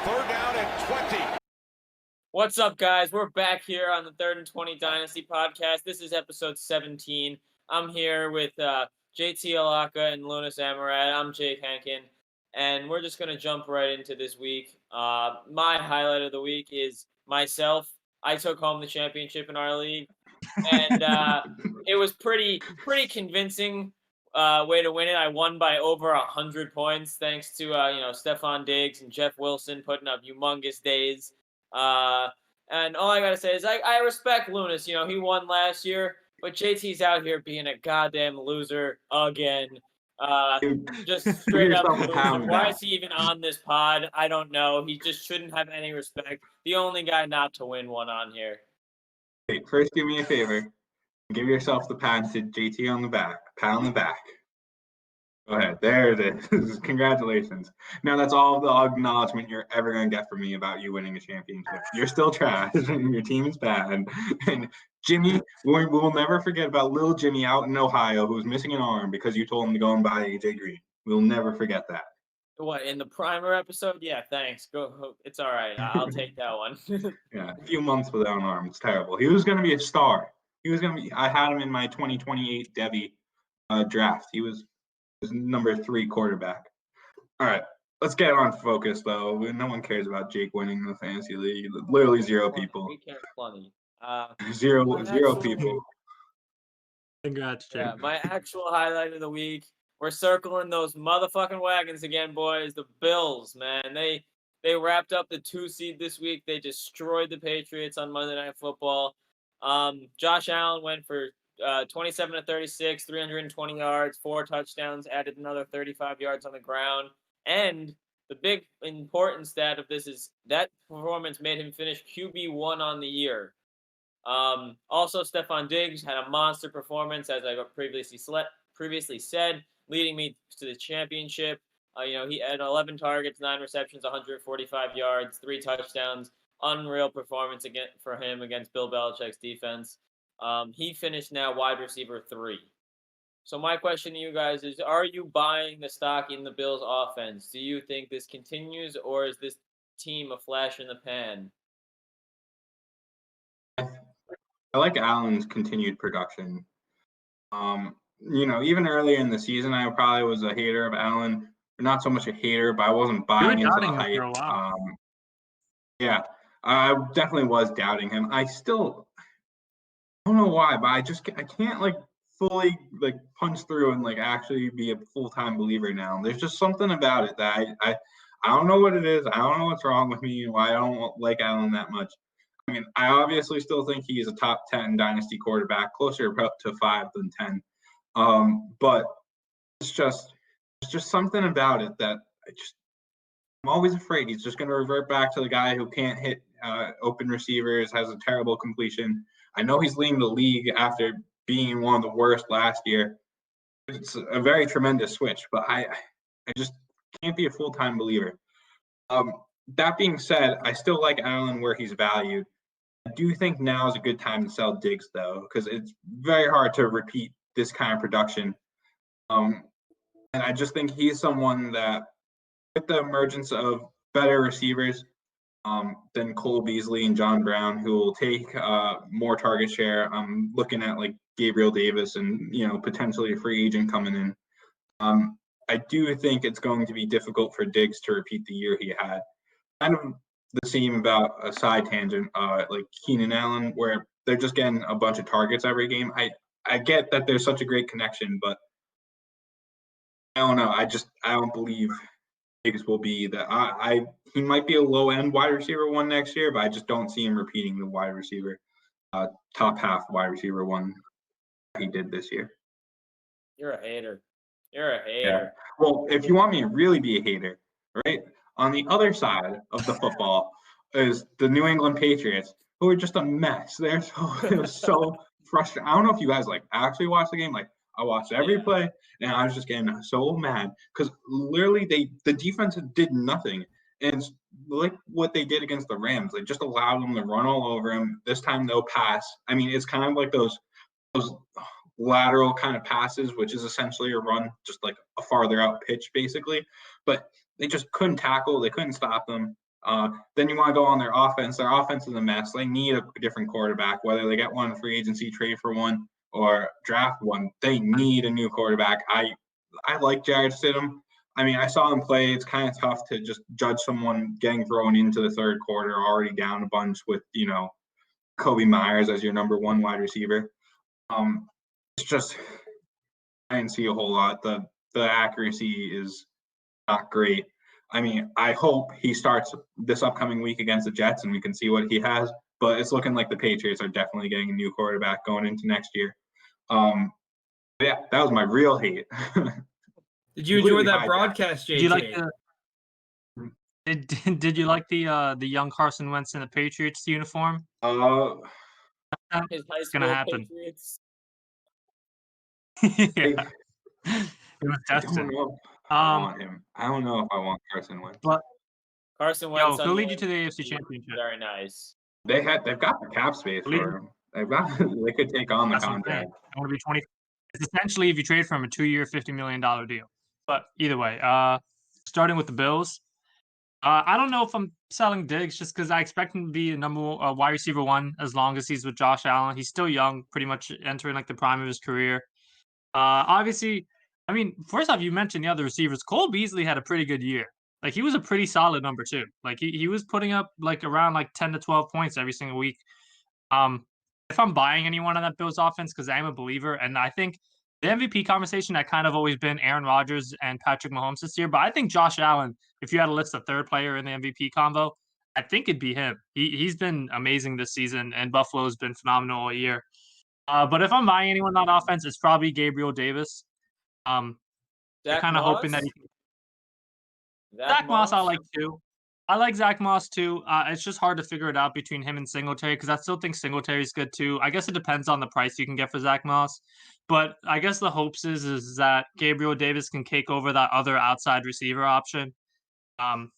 Third down and 20. What's up, guys? We're back here on the 3rd and 20 Dynasty podcast. This is episode 17. I'm here with JT Allocca and Lounis Amirat. I'm Jake Henkin, and we're just going to jump right into this week. My highlight of the week is myself. I took home the championship in our league, and it was pretty convincing way to win it. I won by over 100 points thanks to Stephon Diggs and Jeff Wilson putting up humongous days. And all I gotta say is I respect Lounis. He won last year, but JT's out here being a goddamn loser again. Just straight up loser. Why is he even on this pod? I don't know. He just shouldn't have any respect. The only guy not to win one on here. Wait, first do me a favor. Give yourself the pat to JT on the back. Pat on the back. Go ahead. There it is. Congratulations. Now that's all the acknowledgement you're ever going to get from me about you winning a championship. You're still trash, and your team is bad. And Jimmy, we'll never forget about little Jimmy out in Ohio who's missing an arm because you told him to go and buy AJ Green. We'll never forget that. What, in the primer episode? Yeah, thanks. Go. It's all right. I'll take that one. Yeah, a few months without an arm. It's terrible. He was going to be a star. I had him in my 2028 Debbie draft. He was number 3 quarterback. All right, let's get on focus, though. No one cares about Jake winning the fantasy league. Literally 0 people. We care plenty. Zero people. Congrats, Jake. Yeah, my actual highlight of the week. We're circling those motherfucking wagons again, boys. The Bills, man. They wrapped up the 2 seed this week. They destroyed the Patriots on Monday Night Football. Josh Allen went for 27 to 36, 320 yards, 4 touchdowns, added another 35 yards on the ground. And the big important stat of this is that performance made him finish QB1 on the year. Also, Stephon Diggs had a monster performance, as I previously said, leading me to the championship. He had 11 targets, 9 receptions, 145 yards, 3 touchdowns. Unreal performance for him against Bill Belichick's defense. He finished now wide receiver 3. So my question to you guys is, are you buying the stock in the Bills offense? Do you think this continues, or is this team a flash in the pan? I like Allen's continued production. Even earlier in the season, I probably was a hater of Allen. Not so much a hater, but I wasn't buying into the hype. Yeah, I definitely was doubting him. I don't know why, but I can't fully punch through and actually be a full-time believer now. There's just something about it that I don't know what it is. I don't know what's wrong with me, why I don't like Allen that much. I mean, I obviously still think he's a top 10 dynasty quarterback, closer to 5 than 10. But it's just something about it that I'm always afraid he's just going to revert back to the guy who can't hit open receivers, has a terrible completion. I know he's leading the league after being one of the worst last year. It's a very tremendous switch, but I just can't be a full-time believer. That being said, I still like Allen where he's valued. I do think now is a good time to sell Diggs, though, because it's very hard to repeat this kind of production. And I just think he's someone that, with the emergence of better receivers than Cole Beasley and John Brown, who will take more target share. I'm looking at Gabriel Davis and potentially a free agent coming in. I do think it's going to be difficult for Diggs to repeat the year he had. Kind of the same about a side tangent, like Keenan Allen, where they're just getting a bunch of targets every game. I get that there's such a great connection, but I don't know. I don't believe Diggs will be that. He might be a low end wide receiver 1 next year, but I just don't see him repeating the wide receiver top half wide receiver 1 he did this year. You're a hater. Yeah. Well, if you want me to really be a hater, right? On the other side of the football is the New England Patriots, who are just a mess. It was so frustrating. I don't know if you guys actually watched the game. I watched every play, and I was just getting so mad because literally the defense did nothing. And it's like what they did against the Rams. They just allowed them to run all over him. This time they'll pass. I mean, it's kind of like those lateral kind of passes, which is essentially a run, just a farther out pitch, basically. But they just couldn't tackle. They couldn't stop them. Then you want to go on their offense. Their offense is a mess. They need a different quarterback, whether they get one in free agency, trade for one, or draft one. They need a new quarterback. I like Jarrett Stidham. I mean, I saw him play. It's kind of tough to just judge someone getting thrown into the third quarter already down a bunch with, Kobe Myers as your number one wide receiver. It's just I didn't see a whole lot. The accuracy is not great. I mean, I hope he starts this upcoming week against the Jets and we can see what he has. But it's looking like the Patriots are definitely getting a new quarterback going into next year. Yeah, that was my real hate. Did you enjoy that broadcast, JT? Did you like did you like the young Carson Wentz in the Patriots uniform? His high It's gonna happen. Patriots. Yeah. It was I destined. don't know if I want him. I don't know if I want Carson Wentz. But Carson Wentz. he'll lead you to the AFC Championship. Very nice. They've got the cap space for him. They could take on the contract. I want to be 20. It's essentially if you trade for him a 2-year, $50 million deal. But either way, starting with the Bills, I don't know if I'm selling Diggs just because I expect him to be a wide receiver one as long as he's with Josh Allen. He's still young, pretty much entering like the prime of his career. Obviously, I mean, first off, you mentioned the other receivers. Cole Beasley had a pretty good year. Like he was a pretty solid number two. Like he was putting up like around like 10 to 12 points every single week. If I'm buying anyone on that Bills offense, because I'm a believer, and I think the MVP conversation had kind of always been Aaron Rodgers and Patrick Mahomes this year, but I think Josh Allen, if you had to list a third player in the MVP convo, I think it'd be him. He's been amazing this season, and Buffalo's been phenomenal all year. But if I'm buying anyone on offense, it's probably Gabriel Davis. Kind of hoping that he can. Zach Moss, I like too. I like Zach Moss too. It's just hard to figure it out between him and Singletary because I still think Singletary's good too. I guess it depends on the price you can get for Zach Moss. But I guess the hopes is that Gabriel Davis can take over that other outside receiver option.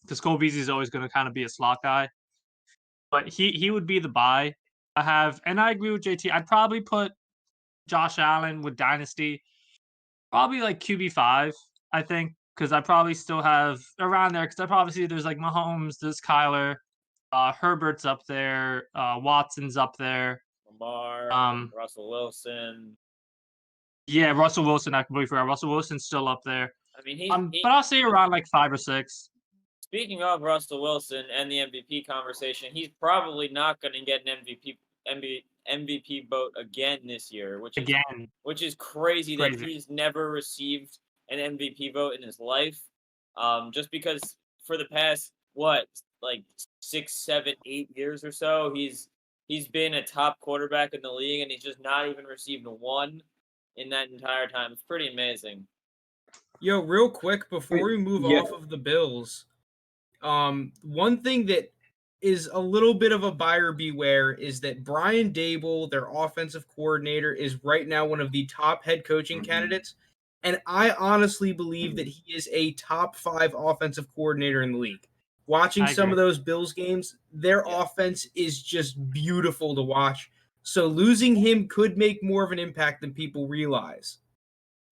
Because Cole Beasley is always going to kind of be a slot guy. But he would be the buy. And I agree with JT. I'd probably put Josh Allen with Dynasty, probably like QB5, I think. Because I probably still have around there. Because obviously there's like Mahomes, there's Kyler, Herbert's up there, Watson's up there, Lamar, Russell Wilson. Yeah, Russell Wilson. I completely forgot. Russell Wilson's still up there. I mean, but I'll say around like 5 or 6. Speaking of Russell Wilson and the MVP conversation, he's probably not going to get an MVP vote again this year, which is crazy that he's never received an MVP vote in his life. Just because for the past 6, 7, 8 years or so, he's been a top quarterback in the league, and he's just not even received one in that entire time. It's pretty amazing. Yo, real quick before we move off of the Bills, one thing that is a little bit of a buyer beware is that Brian Daboll, their offensive coordinator, is right now one of the top head coaching candidates. And I honestly believe that he is a top 5 offensive coordinator in the league. Watching some of those Bills games, their offense is just beautiful to watch. So losing him could make more of an impact than people realize.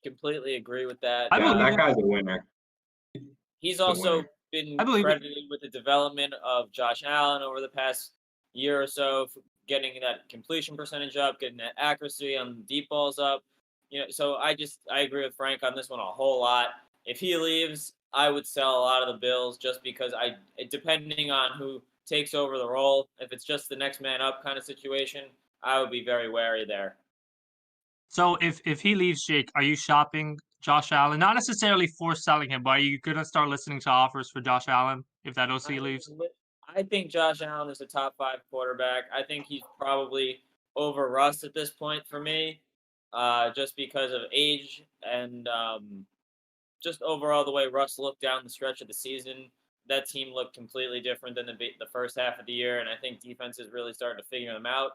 Completely agree with that. Yeah, that guy's a winner. He's also been credited with the development of Josh Allen over the past year or so, for getting that completion percentage up, getting that accuracy on deep balls up. So I agree with Frank on this one a whole lot. If he leaves, I would sell a lot of the Bills just because depending on who takes over the role, if it's just the next man up kind of situation, I would be very wary there. So if he leaves, Jake, are you shopping Josh Allen? Not necessarily for selling him, but are you going to start listening to offers for Josh Allen if that OC leaves? I think Josh Allen is a top 5 quarterback. I think he's probably over Russ at this point for me, just because of age and just overall the way Russ looked down the stretch of the season. That team looked completely different than the first half of the year, and I think defense is really starting to figure them out.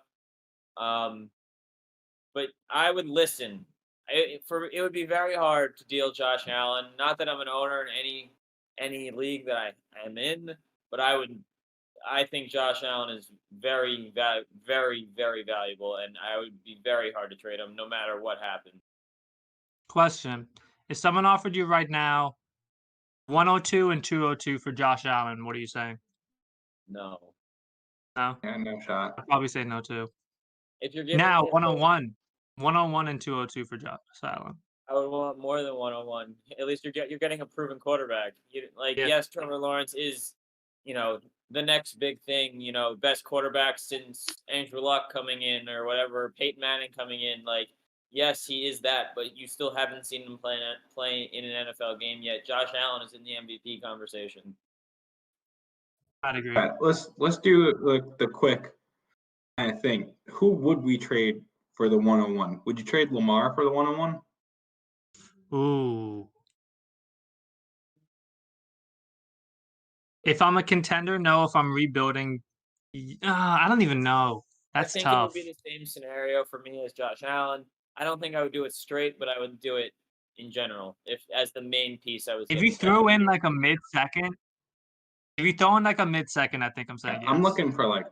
But I would listen. It would be very hard to deal Josh Allen. Not that I'm an owner in any league that I am in, but I think Josh Allen is very, very, very valuable, and I would be very hard to trade him no matter what happened. Question: if someone offered you right now 102 and 202 for Josh Allen, what are you saying? No. No. Yeah, no shot. I'd probably say no too. If you're giving Now me 101 and 202 for Josh Allen. I would want more than 101. At least you're getting a proven quarterback. Yeah. Yes, Trevor Lawrence is, the next big thing. Best quarterback since Andrew Luck coming in or whatever, Peyton Manning coming in. Yes, he is that, but you still haven't seen him play in an NFL game yet. Josh Allen is in the MVP conversation. I'd agree. All right, let's do the quick kind of thing. Who would we trade for the 101? Would you trade Lamar for the 101? Ooh. If I'm a contender, no. If I'm rebuilding, I don't even know. That's I think tough. it would be the same scenario for me as Josh Allen. I don't think I would do it straight, but I would do it in general. As the main piece, I would. If you throw in like a mid-second, I think I'm saying yes. I'm looking for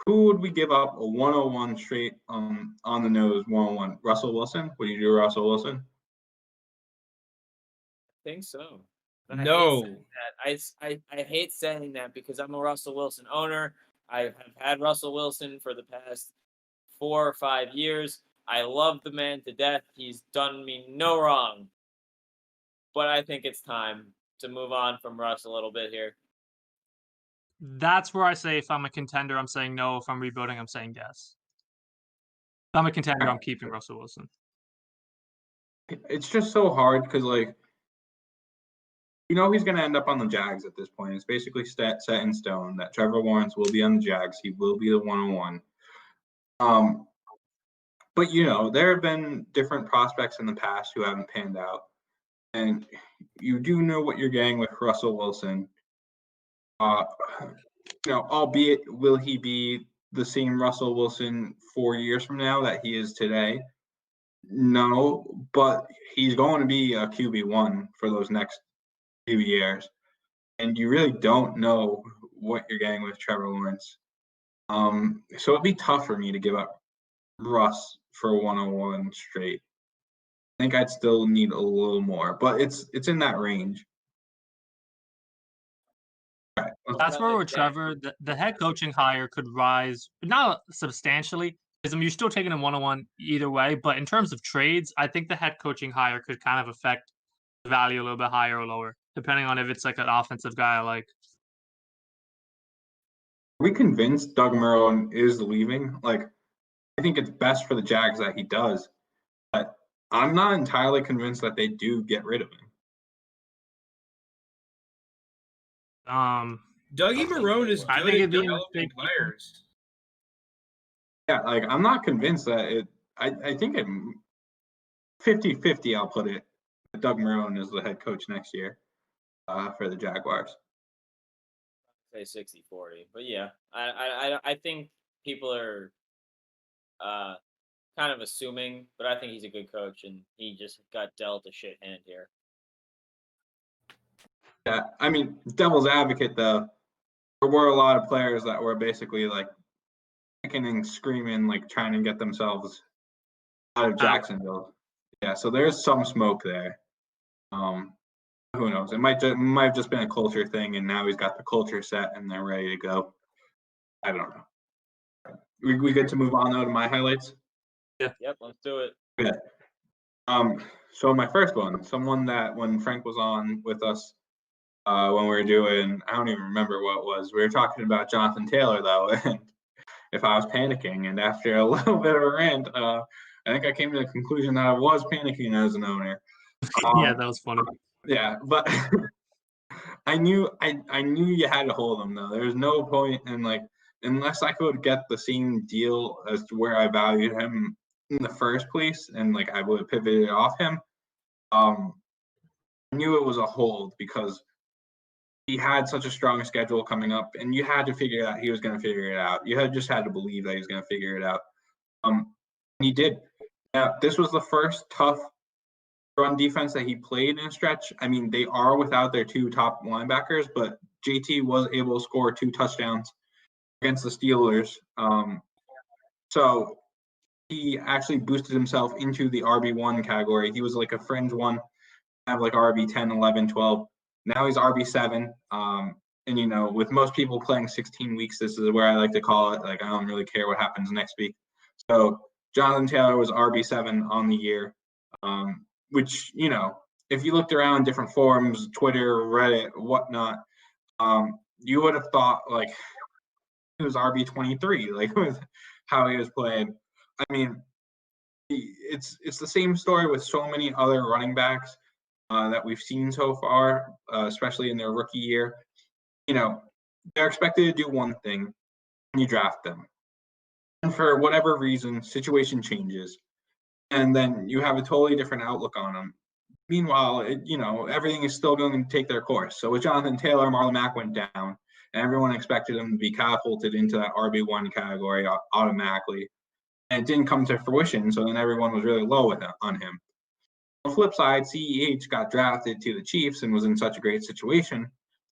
who would we give up a 101 straight on the nose 101? Russell Wilson? Would you do Russell Wilson? I think so. No. I hate saying that because I'm a Russell Wilson owner. I have had Russell Wilson for the past 4 or 5 years. I love the man to death. He's done me no wrong. But I think it's time to move on from Russ a little bit here. That's where I say if I'm a contender, I'm saying no. If I'm rebuilding, I'm saying yes. If I'm a contender, I'm keeping Russell Wilson. It's just so hard because he's going to end up on the Jags at this point. It's basically set in stone that Trevor Lawrence will be on the Jags. He will be the 101. But there have been different prospects in the past who haven't panned out, and you do know what you're getting with Russell Wilson. Albeit will he be the same Russell Wilson 4 years from now that he is today? No, but he's going to be a QB1 for those next few years. And you really don't know what you're getting with Trevor Lawrence. So it'd be tough for me to give up Russ for 101 straight. I think I'd still need a little more, but it's in that range. Right. That's where with Trevor, the head coaching hire could rise, not substantially, because you're still taking a 101 either way. But in terms of trades, I think the head coaching hire could kind of affect the value a little bit higher or lower, depending on if it's like an offensive guy I like. Are we convinced Doug Marrone is leaving? I think it's best for the Jags that he does, but I'm not entirely convinced that they do get rid of him. Dougie Marrone is good at developing players. Yeah, I'm not convinced that I think it 50-50, I'll put it. Doug Marrone is the head coach next year for the Jaguars. Say 60-40, but yeah, I think people are kind of assuming, but I think he's a good coach, and he just got dealt a shit hand here. Yeah, I mean, devil's advocate though, there were a lot of players that were basically kicking and screaming, trying to get themselves out of Jacksonville. Yeah, so there's some smoke there. Who knows? It might have just been a culture thing, and now he's got the culture set and they're ready to go. I don't know. We good to move on though to my highlights? Yeah. Yep, let's do it. Okay. So my first one, someone that when Frank was on with us, when we were doing, I don't even remember what it was. We were talking about Jonathan Taylor though, and if I was panicking, and after a little bit of a rant, I think I came to the conclusion that I was panicking as an owner. Yeah, that was funny. Yeah, but I knew you had to hold him though. There's no point in unless I could get the same deal as to where I valued him in the first place, and I would have pivoted off him. I knew it was a hold because he had such a strong schedule coming up, and you had to figure out he was going to figure it out. You just had to believe that he was going to figure it out. He did. Now, this was the first tough run defense that he played in a stretch. I mean, they are without their 2 top linebackers, but JT was able to score 2 touchdowns against the Steelers. So he actually boosted himself into the RB1 category. He was a fringe one, have RB 10, 11, 12. Now he's RB7. And, with most people playing 16 weeks, this is where I like to call it. Like, I don't really care what happens next week. So Jonathan Taylor was RB7 on the year, which, if you looked around different forums, Twitter, Reddit, whatnot, you would have thought, like, he was RB23, like, with how he was playing. I mean, it's the same story with so many other running backs that we've seen so far, especially in their rookie year. They're expected to do one thing when you draft them. And for whatever reason, situation changes. And then you have a totally different outlook on them. Meanwhile, everything is still going to take their course. So with Jonathan Taylor, Marlon Mack went down, and everyone expected him to be catapulted into that RB1 category automatically. And it didn't come to fruition, so then everyone was really low on him. On the flip side, CEH got drafted to the Chiefs and was in such a great situation.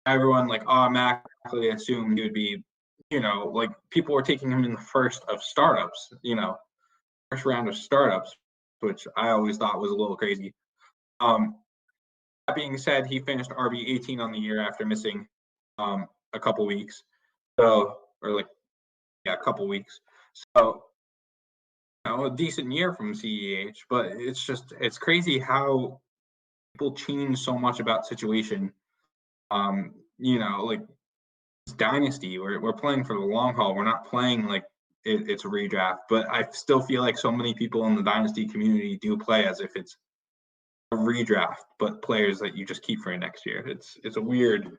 Everyone automatically assumed he would be, people were taking him in the first of startups, first round of startups, which I always thought was a little crazy. That being said, he finished RB18 on the year after missing a couple weeks. A couple weeks. So, a decent year from CEH, but it's crazy how people change so much about situation. It's Dynasty. We're playing for the long haul. We're not playing like it's a redraft. But I still feel like so many people in the Dynasty community do play as if it's a redraft, but players that you just keep for next year. It's a weird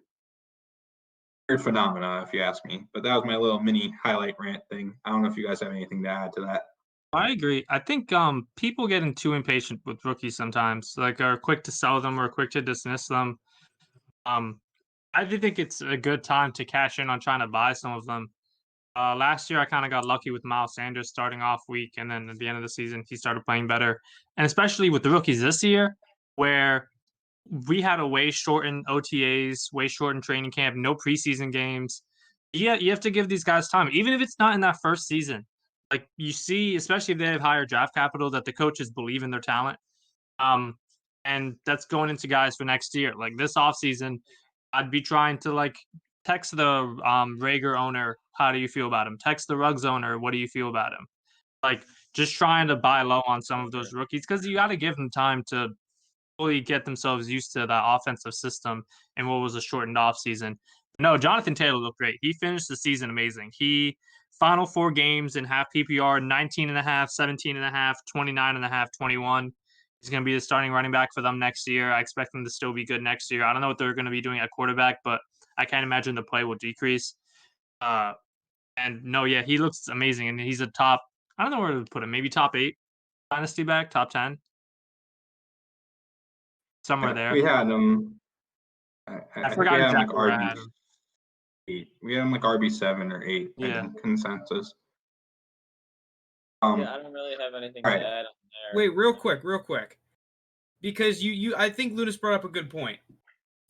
phenomena, if you ask me. But that was my little mini highlight rant thing. I don't know if you guys have anything to add to that. I agree. I think people getting too impatient with rookies sometimes, like are quick to sell them or quick to dismiss them. I do think it's a good time to cash in on trying to buy some of them. Last year, I kind of got lucky with Miles Sanders starting off week, and then at the end of the season, he started playing better. And especially with the rookies this year, where we had a way shortened OTAs, way shortened training camp, no preseason games. Yeah, you have to give these guys time, even if it's not in that first season. Like you see, especially if they have higher draft capital, that the coaches believe in their talent. And that's going into guys for next year. Like this offseason, I'd be trying to text the Rager owner, how do you feel about him? Text the Ruggs owner, what do you feel about him? Like just trying to buy low on some of those rookies because you got to give them time to fully get themselves used to that offensive system and what was a shortened offseason. No, Jonathan Taylor looked great. He finished the season amazing. He final 4 games in half PPR, 19.5, 17.5, 29.5, 21. He's going to be the starting running back for them next year. I expect him to still be good next year. I don't know what they're going to be doing at quarterback, but I can't imagine the play will decrease. He looks amazing. And he's a top, I don't know where to put him, maybe top 8 dynasty back, top 10. Somewhere there. We had him. I forgot exactly where I had him. 8. We had him like RB7 or 8. Yeah. I think, consensus. I don't really have anything to add on there. Wait, real quick, because I think Lounis brought up a good point.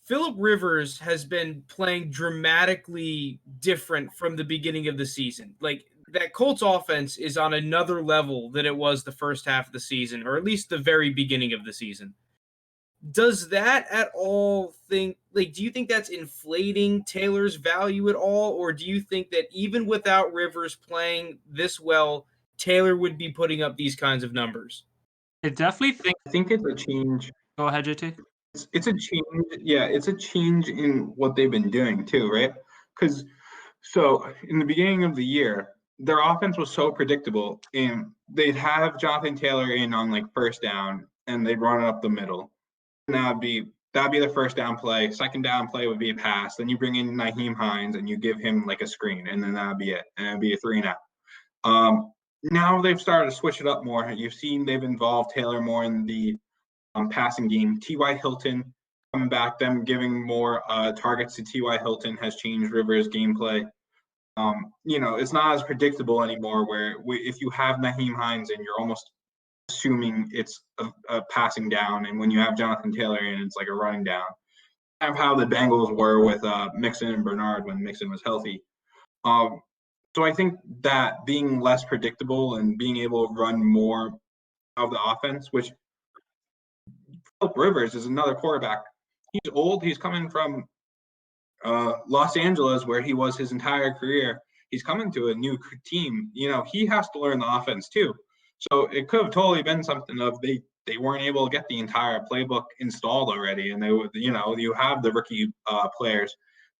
Phillip Rivers has been playing dramatically different from the beginning of the season. Like that Colts offense is on another level than it was the first half of the season, or at least the very beginning of the season. Does that at all do you think that's inflating Taylor's value at all? Or do you think that even without Rivers playing this well, Taylor would be putting up these kinds of numbers? I think it's a change. Go ahead, JT. It's a change. Yeah, it's a change in what they've been doing too, right? Because so in the beginning of the year, their offense was so predictable, and they'd have Jonathan Taylor in on first down, and they'd run it up the middle. And that'd be the first down play. Second down play would be a pass. Then you bring in Nyheim Hines and you give him a screen, and then that'd be it. And it'd be a 3-and-out. Now they've started to switch it up more. You've seen they've involved Taylor more in the passing game. T.Y. Hilton coming back, them giving more targets to T.Y. Hilton has changed Rivers' gameplay. It's not as predictable anymore where if you have Nyheim Hines and you're almost assuming it's a passing down, and when you have Jonathan Taylor in, it's like a running down. Kind of how the Bengals were with Mixon and Bernard when Mixon was healthy. So I think that being less predictable and being able to run more of the offense, which Phillip Rivers is another quarterback. He's old. He's coming from Los Angeles, where he was his entire career, he's coming to a new team. He has to learn the offense too. So it could have totally been something of they weren't able to get the entire playbook installed already, and they would, you have the rookie players,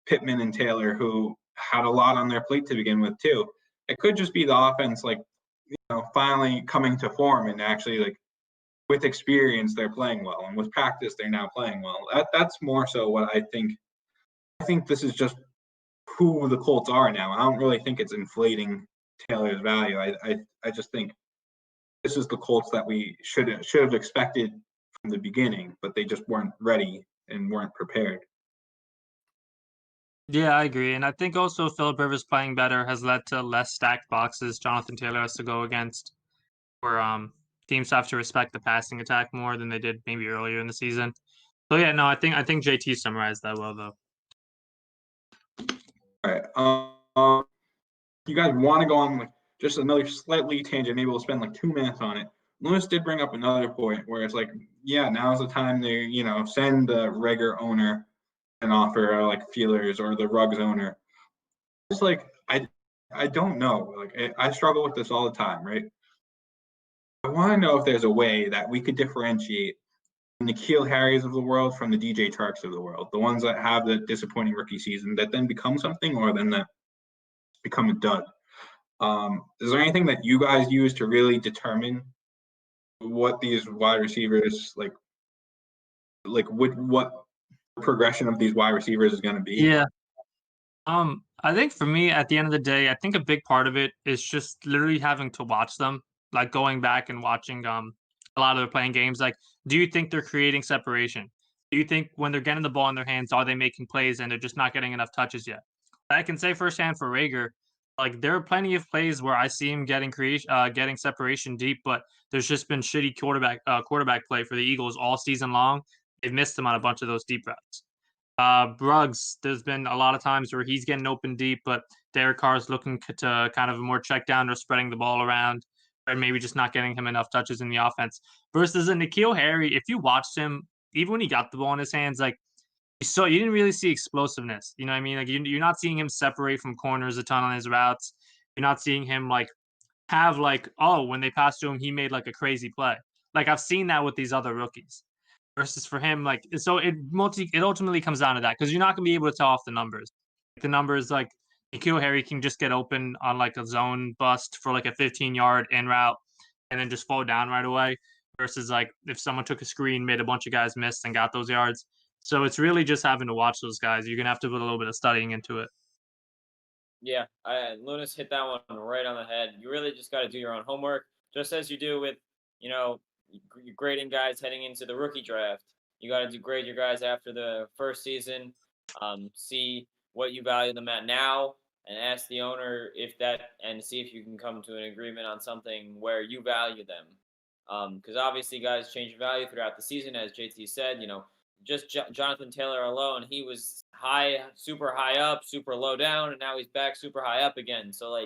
Pittman and Taylor, who had a lot on their plate to begin with too. It could just be the offense, finally coming to form, and actually with experience they're playing well, and with practice they're now playing well. That's more so what I think. I think this is just who the Colts are now. I don't really think it's inflating Taylor's value. I just think this is the Colts that we should have expected from the beginning, but they just weren't ready and weren't prepared. Yeah, I agree. And I think also Philip Rivers playing better has led to less stacked boxes Jonathan Taylor has to go against, where teams have to respect the passing attack more than they did maybe earlier in the season. So yeah, no, I think JT summarized that well though. All right. You guys want to go on just another slightly tangent? Maybe we'll spend 2 minutes on it. Lounis did bring up another point where it's now's the time to send the Rager owner an offer feelers, or the Ruggs owner. It's I don't know. I struggle with this all the time, right? I want to know if there's a way that we could differentiate the N'Keal Harrys of the world from the DJ Charks of the world, the ones that have the disappointing rookie season that then become something, or then that become a dud. Is there anything that you guys use to really determine what these wide receivers what progression of these wide receivers is going to be? Yeah. I think for me, at the end of the day, I think a big part of it is just literally having to watch them, going back and watching a lot of their playing games. Do you think they're creating separation? Do you think when they're getting the ball in their hands, are they making plays and they're just not getting enough touches yet? I can say firsthand for Rager, there are plenty of plays where I see him getting separation deep, but there's just been shitty quarterback play for the Eagles all season long. They've missed him on a bunch of those deep routes. Ruggs, there's been a lot of times where he's getting open deep, but Derek Carr is looking to kind of more check down or spreading the ball around, and maybe just not getting him enough touches in the offense. Versus a N'Keal Harry, if you watched him, even when he got the ball in his hands, you didn't really see explosiveness. You know what I mean? You're not seeing him separate from corners a ton on his routes. You're not seeing him have when they pass to him, he made a crazy play. I've seen that with these other rookies. Versus for him, so it ultimately comes down to that, because you're not gonna be able to tell off the numbers. The numbers N'Keal Harry can just get open on a zone bust for a 15-yard in route and then just fall down right away. Versus if someone took a screen, made a bunch of guys miss and got those yards. So it's really just having to watch those guys. You're gonna have to put a little bit of studying into it. Yeah, Lounis hit that one right on the head. You really just got to do your own homework, just as you do with grading guys heading into the rookie draft. You got to grade your guys after the first season, see what you value them at now, and ask the owner and see if you can come to an agreement on something where you value them. Because obviously guys change value throughout the season, as JT said. Just Jonathan Taylor alone, he was super high up, super low down, and now he's back super high up again. So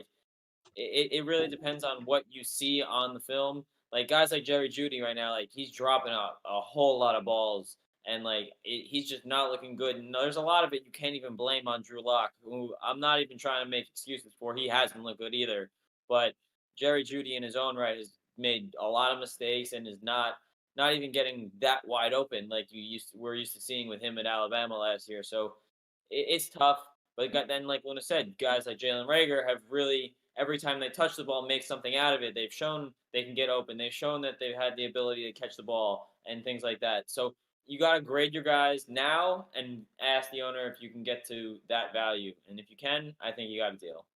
it really depends on what you see on the film. Guys like Jerry Jeudy right now, he's dropping a whole lot of balls, and he's just not looking good. And there's a lot of it you can't even blame on Drew Lock, who I'm not even trying to make excuses for. He hasn't looked good either. But Jerry Jeudy in his own right has made a lot of mistakes and is not even getting that wide open we're used to seeing with him at Alabama last year. So it's tough. But then, like Luna said, guys like Jalen Rager have really, every time they touch the ball, make something out of it. They've shown they can get open. They've shown that they've had the ability to catch the ball and things like that. So you got to grade your guys now and ask the owner if you can get to that value. And if you can, I think you got a deal.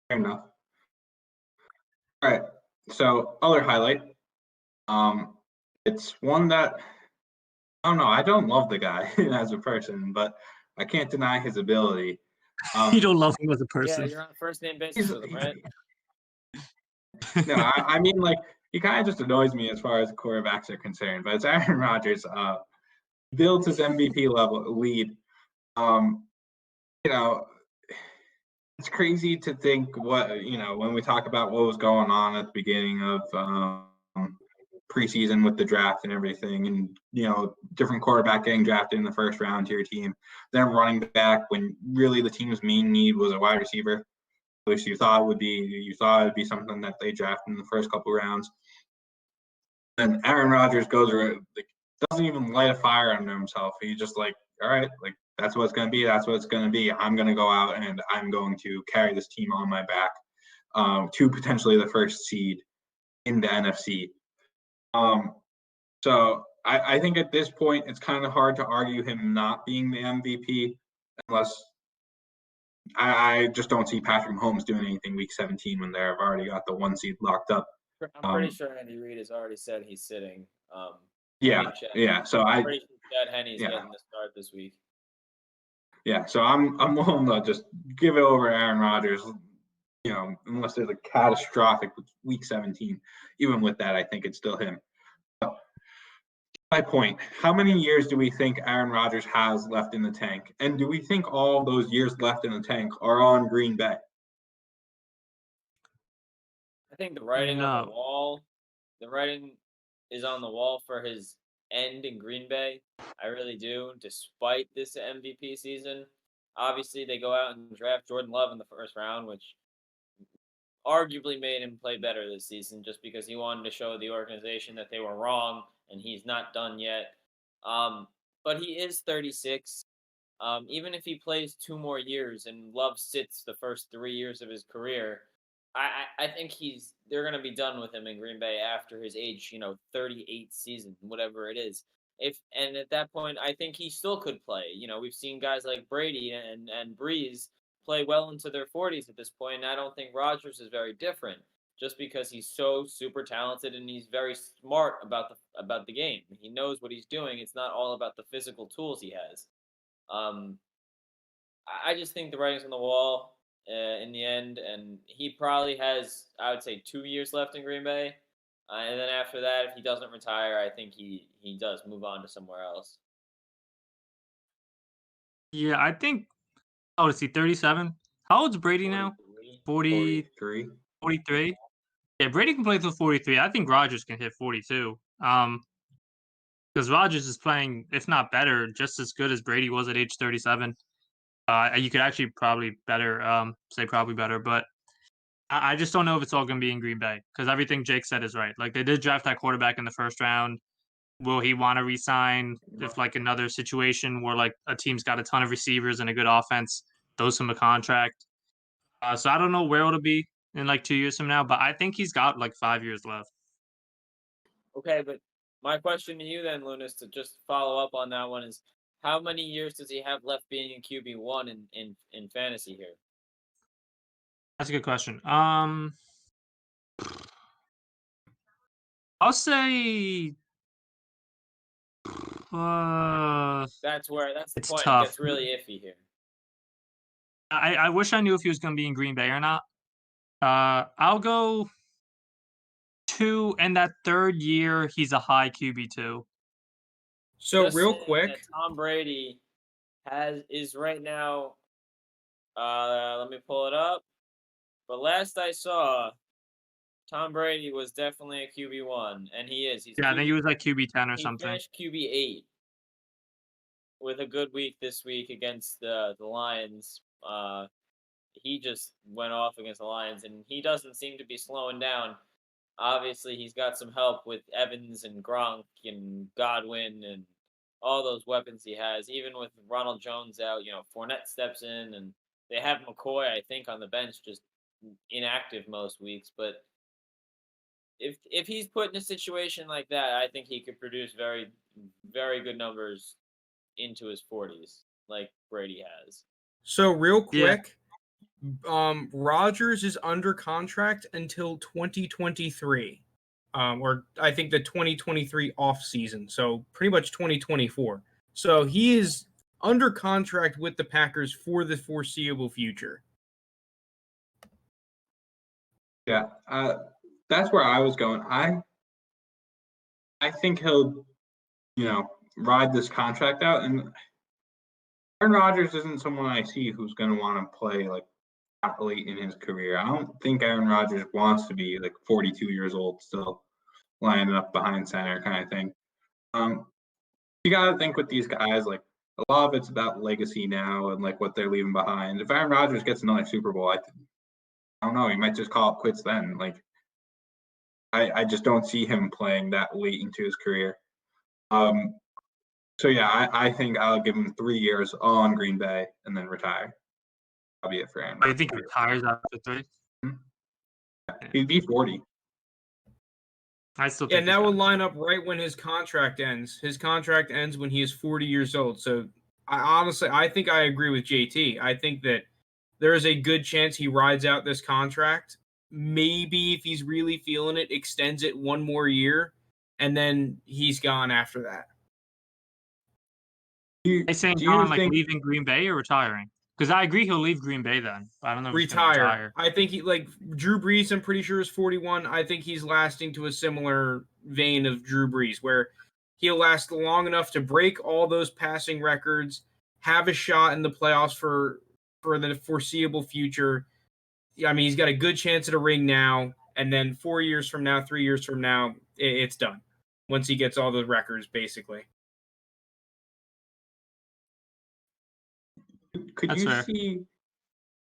Fair enough. All right. So other highlight. It's one that I don't know. I don't love the guy as a person, but I can't deny his ability. You don't love him as a person. Yeah, you're on a first name basis with him, right? No, I mean he kind of just annoys me as far as quarterbacks are concerned. But it's Aaron Rodgers. Builds his MVP level lead. It's crazy to think what when we talk about what was going on at the beginning of preseason with the draft and everything, and different quarterback getting drafted in the first round to your team, then running back when really the team's main need was a wide receiver, which you thought it'd be something that they drafted in the first couple rounds. And Aaron Rodgers doesn't even light a fire under himself. He's just like, all right, like that's what it's gonna be. That's what it's gonna be. I'm gonna go out and I'm going to carry this team on my back to potentially the first seed in the NFC. So I think at this point it's kind of hard to argue him not being the MVP unless I just don't see Patrick Mahomes doing anything week 17 when they've already got the 1 seed locked up. I'm pretty sure Andy Reid has already said he's sitting. Yeah. So I'm pretty sure Chad Henne's getting the start this week. Yeah, so I'm willing to just give it over to Aaron Rodgers, unless there's a catastrophic week 17. Even with that, I think it's still him. My point, how many years do we think Aaron Rodgers has left in the tank? And do we think all those years left in the tank are on Green Bay? I think the writing on the wall, the writing is on the wall for his end in Green Bay. I really do, despite this MVP season. Obviously, they go out and draft Jordan Love in the first round, which arguably made him play better this season just because he wanted to show the organization that they were wrong, and he's not done yet. But he is 36. Even if he plays 2 more years and Love sits the first 3 years of his career, I think they're going to be done with him in Green Bay after his age, 38 season, whatever it is. And at that point, I think he still could play. We've seen guys like Brady and Breeze play well into their 40s at this point, and I don't think Rodgers is very different, just because he's so super talented and he's very smart about the game. He knows what he's doing. It's not all about the physical tools he has. I just think the writing's on the wall in the end, and he probably has, I would say, 2 years left in Green Bay. And then after that, if he doesn't retire, I think he does move on to somewhere else. Yeah, I think, how old is he, 37? How old's Brady now? 43. 43? Yeah, Brady can play till 43. I think Rodgers can hit 42. Because Rodgers is playing, if not better, just as good as Brady was at age 37. You could actually probably say probably better, but I just don't know if it's all going to be in Green Bay because everything Jake said is right. Like, they did draft that quarterback in the first round. Will he want to resign if, like, another situation where, like, a team's got a ton of receivers and a good offense throws him a contract? So I don't know where it'll be in, like, 2 years from now, but I think he's got, like, 5 years left. Okay, but my question to you then, Lounis, to just follow up on that one is, how many years does he have left being in QB1 in fantasy here? That's a good question. I'll say that's the point. Tough. It gets really iffy here. I wish I knew if he was going to be in Green Bay or not. I'll go 2, and that third year he's a high QB2. So just real quick, Tom Brady is right now. Let me pull it up. But last I saw, Tom Brady was definitely a QB1, and he is. I think he was like QB10 or something. He finished QB8 with a good week this week against the Lions. He just went off against the Lions, and he doesn't seem to be slowing down. Obviously, he's got some help with Evans and Gronk and Godwin and all those weapons he has. Even with Ronald Jones out, Fournette steps in, and they have McCoy, I think, on the bench, just inactive most weeks. But if he's put in a situation like that, I think he could produce very, very good numbers into his 40s, like Brady has. So real quick, Rodgers is under contract until 2023, or I think the 2023 offseason, so pretty much 2024. So he is under contract with the Packers for the foreseeable future. Yeah, that's where I was going. I think he'll, ride this contract out. And Aaron Rodgers isn't someone I see who's going to want to play like late in his career. I don't think Aaron Rodgers wants to be like 42 years old still. lining up behind center kind of thing. You got to think with these guys, like a lot of it's about legacy now and like what they're leaving behind. If Aaron Rodgers gets another Super Bowl, I don't know. He might just call it quits then. Like, I just don't see him playing that late into his career. So yeah, I think I'll give him 3 years all on Green Bay and then retire. That'll be it for Aaron. I think he retires after 3. He'd be 40. I still think. Yeah, and that will line up right when his contract ends. His contract ends when he is 40 years old. So I think I agree with JT. I think that there is a good chance he rides out this contract. Maybe if he's really feeling it, extends it 1 more year, and then he's gone after that. Are saying Dillon like leaving Green Bay or retiring? Because I agree he'll leave Green Bay then. I don't know if retire. I think he like Drew Brees, I'm pretty sure is 41. I think he's lasting to a similar vein of Drew Brees, where he'll last long enough to break all those passing records, have a shot in the playoffs for the foreseeable future. I mean, he's got a good chance at a ring now, and then 4 years from now, 3 years from now, it's done. Once he gets all the records, basically. Could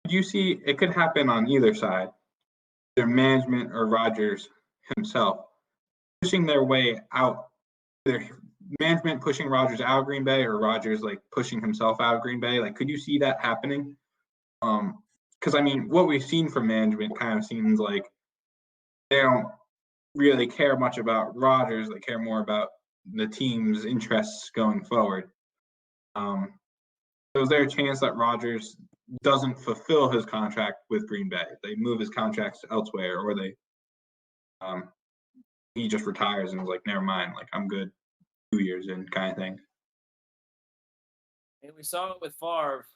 you see it could happen on either side, either management or Rodgers himself pushing their way out, either management pushing Rodgers out of Green Bay or Rodgers like pushing himself out of Green Bay? Like, could you see that happening? Because I mean, what we've seen from management kind of seems like they don't really care much about Rodgers. They care more about the team's interests going forward. So is there a chance that Rodgers doesn't fulfill his contract with Green Bay? They move his contracts elsewhere, or he just retires and is like, never mind, like I'm good 2 years in kind of thing. And we saw it with Favre,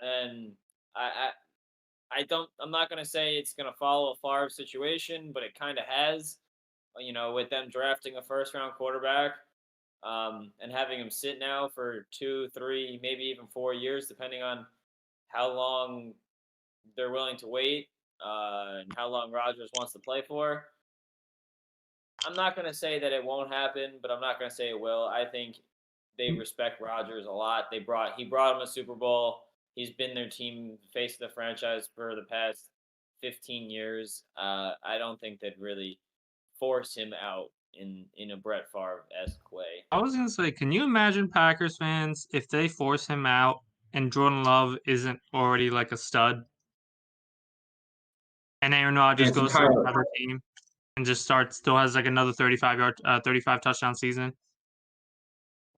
and I'm not gonna say it's gonna follow a Favre situation, but it kind of has, with them drafting a first-round quarterback. And having him sit now for 2, 3, maybe even 4 years, depending on how long they're willing to wait and how long Rodgers wants to play for. I'm not going to say that it won't happen, but I'm not going to say it will. I think they respect Rodgers a lot. He brought him a Super Bowl. He's been their team, face of the franchise for the past 15 years. I don't think they'd really force him out in a Brett Favre-esque way. I was gonna say, can you imagine Packers fans if they force him out and Jordan Love isn't already like a stud, and Aaron Rodgers goes to another team and just still has like another 35 touchdown season?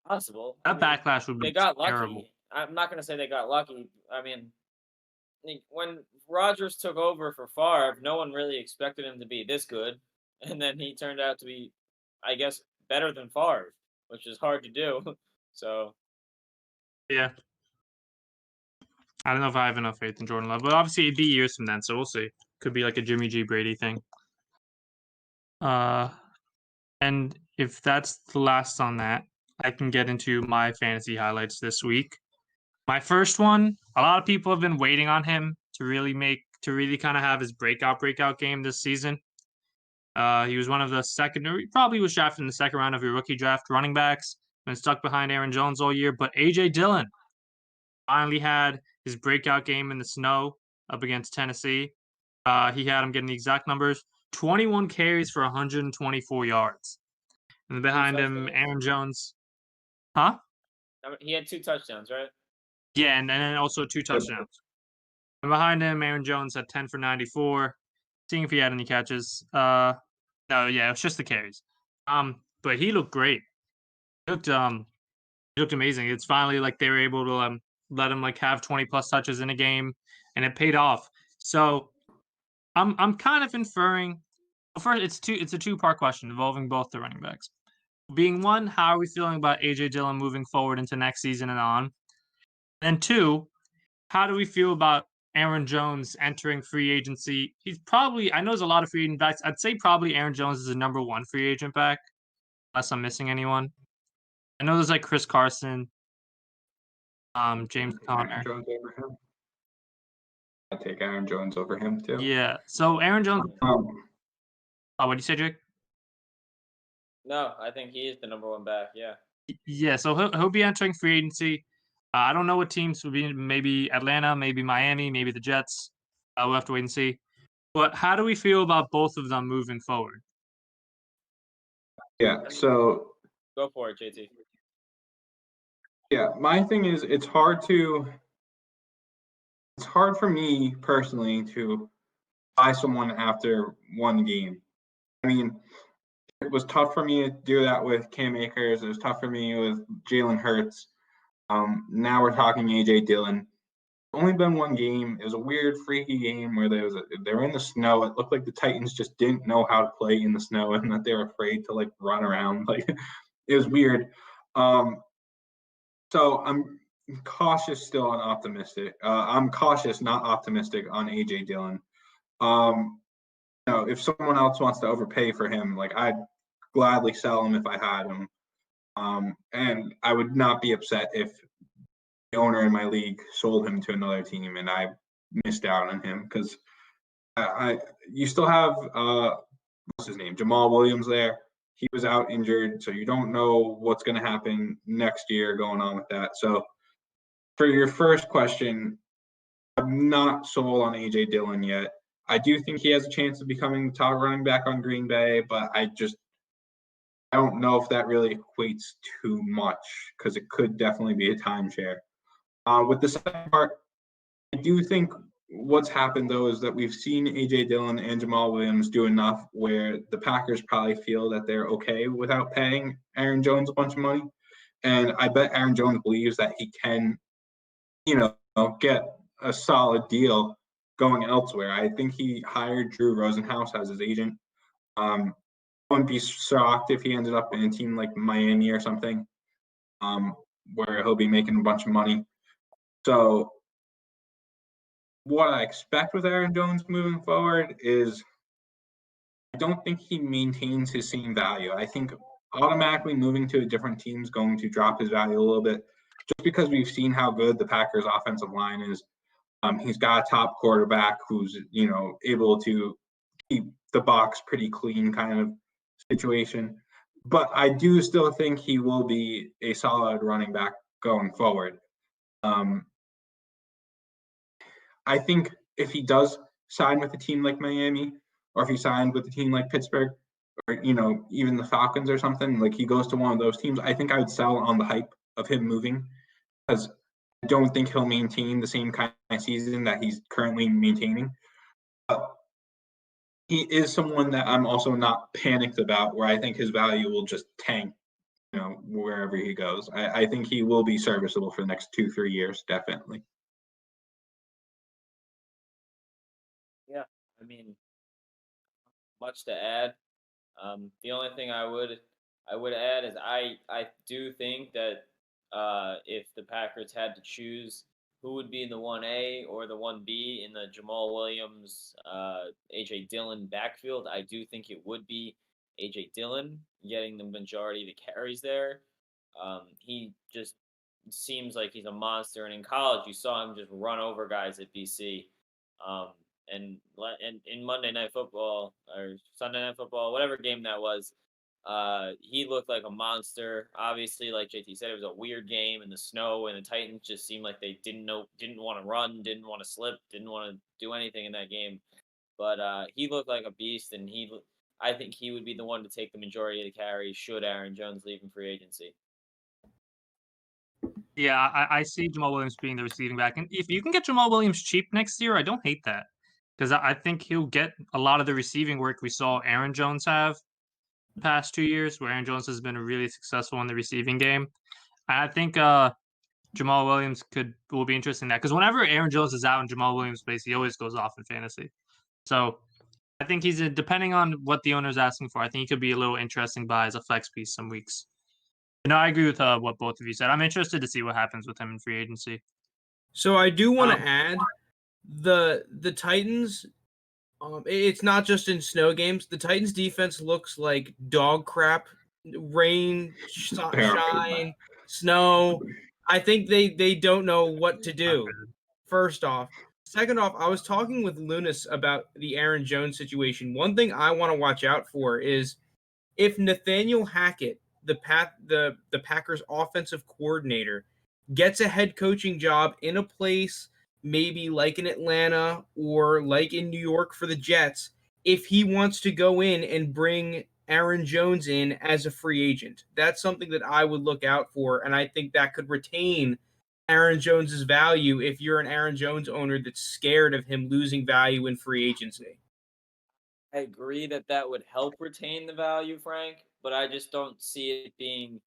Possible. That backlash would be terrible. Lucky. I'm not gonna say they got lucky. I mean, when Rodgers took over for Favre, no one really expected him to be this good, and then he turned out to be, I guess, better than Favre, which is hard to do. So, yeah. I don't know if I have enough faith in Jordan Love, but obviously it'd be years from then, so we'll see. Could be like a Jimmy G. Brady thing. And if that's the last on that, I can get into my fantasy highlights this week. My first one, a lot of people have been waiting on him to really kind of have his breakout game this season. He was one of the he probably was drafted in the second round of your rookie draft running backs, been stuck behind Aaron Jones all year, but A.J. Dillon finally had his breakout game in the snow up against Tennessee. He had him getting the exact numbers, 21 carries for 124 yards. And behind him, Aaron Jones. Huh? He had 2 touchdowns, right? Yeah, and then also 2 touchdowns. And behind him, Aaron Jones had 10 for 94. Seeing if he had any catches. No, yeah, it was just the carries. But he looked great. He looked amazing. It's finally like they were able to let him like have 20 plus touches in a game, and it paid off. So I'm kind of inferring. First, it's a 2-part question involving both the running backs. Being one, how are we feeling about A.J. Dillon moving forward into next season and on? And 2, how do we feel about Aaron Jones entering free agency? He's probably, I know there's a lot of free agent backs. I'd say probably Aaron Jones is the number 1 free agent back, unless I'm missing anyone. I know there's like Chris Carson, James Conner. I'd take Aaron Jones over him too. Yeah. So Aaron Jones. Oh, what did you say, Jake? No, I think he is the number one back. Yeah. Yeah, so he'll be entering free agency. I don't know what teams will be. Maybe Atlanta, maybe Miami, maybe the Jets. We'll have to wait and see. But how do we feel about both of them moving forward? Yeah. So go for it, JT. Yeah, my thing is it's hard for me personally to buy someone after one game. I mean, it was tough for me to do that with Cam Akers. It was tough for me with Jalen Hurts. Now we're talking AJ Dillon. Only been one game. It was a weird, freaky game where they were in the snow. It looked like the Titans just didn't know how to play in the snow and that they were afraid to like run around. Like it was weird. So I'm cautious still on optimistic. I'm cautious, not optimistic on AJ Dillon. If someone else wants to overpay for him, like I'd gladly sell him if I had him. And I would not be upset if the owner in my league sold him to another team and I missed out on him because you still have what's his name, Jamal Williams there. He was out injured, so you don't know what's going to happen next year going on with that. So for your first question, I'm not sold on AJ Dillon yet. I do think he has a chance of becoming the top running back on Green Bay, but I don't know if that really equates too much because it could definitely be a timeshare. With the second part, I do think what's happened though is that we've seen AJ Dillon and Jamal Williams do enough where the Packers probably feel that they're okay without paying Aaron Jones a bunch of money. And I bet Aaron Jones believes that he can, get a solid deal going elsewhere. I think he hired Drew Rosenhaus as his agent. Wouldn't be shocked if he ended up in a team like Miami or something, where he'll be making a bunch of money. So what I expect with Aaron Jones moving forward is I don't think he maintains his same value. I think automatically moving to a different team is going to drop his value a little bit just because we've seen how good the Packers offensive line is. He's got a top quarterback who's, able to keep the box pretty clean kind of situation. But I do still think he will be a solid running back going forward. I think if he does sign with a team like Miami, or if he signed with a team like Pittsburgh, or even the Falcons or something, like he goes to one of those teams, I think I would sell on the hype of him moving because I don't think he'll maintain the same kind of season that he's currently maintaining. But he is someone that I'm also not panicked about, where I think his value will just tank, wherever he goes. I think he will be serviceable for the next 2-3 years, definitely. Yeah, I mean, much to add. The only thing I would add is I do think that if the Packers had to choose who would be in the 1A or the 1B in the Jamal Williams, AJ Dillon backfield, I do think it would be AJ Dillon getting the majority of the carries there. He just seems like he's a monster, and in college you saw him just run over guys at BC. And in Monday Night Football or Sunday Night Football, whatever game that was, he looked like a monster. Obviously, like JT said, it was a weird game in the snow, and the Titans just seemed like they didn't want to run, didn't want to slip, didn't want to do anything in that game. But he looked like a beast, and I think he would be the one to take the majority of the carries should Aaron Jones leave in free agency. Yeah, I see Jamal Williams being the receiving back. And if you can get Jamal Williams cheap next year, I don't hate that. Because I think he'll get a lot of the receiving work we saw Aaron Jones have the past 2 years, where Aaron Jones has been really successful in the receiving game. I think Jamal Williams will be interesting in that. Because whenever Aaron Jones is out and Jamal Williams plays, he always goes off in fantasy. So I think depending on what the owner's asking for, I think he could be a little interesting buy as a flex piece some weeks. No, I agree with what both of you said. I'm interested to see what happens with him in free agency. So I do want to add the Titans. It's not just in snow games. The Titans defense looks like dog crap. Rain, shine, snow. I think they don't know what to do. First off. Second off, I was talking with Lounis about the Aaron Jones situation. One thing I want to watch out for is if Nathaniel Hackett, the Packers offensive coordinator, gets a head coaching job in a place maybe like in Atlanta or like in New York for the Jets, if he wants to go in and bring Aaron Jones in as a free agent, that's something that I would look out for, and I think that could retain Aaron Jones's value if you're an Aaron Jones owner that's scared of him losing value in free agency. I agree that would help retain the value, Frank, but I just don't see it being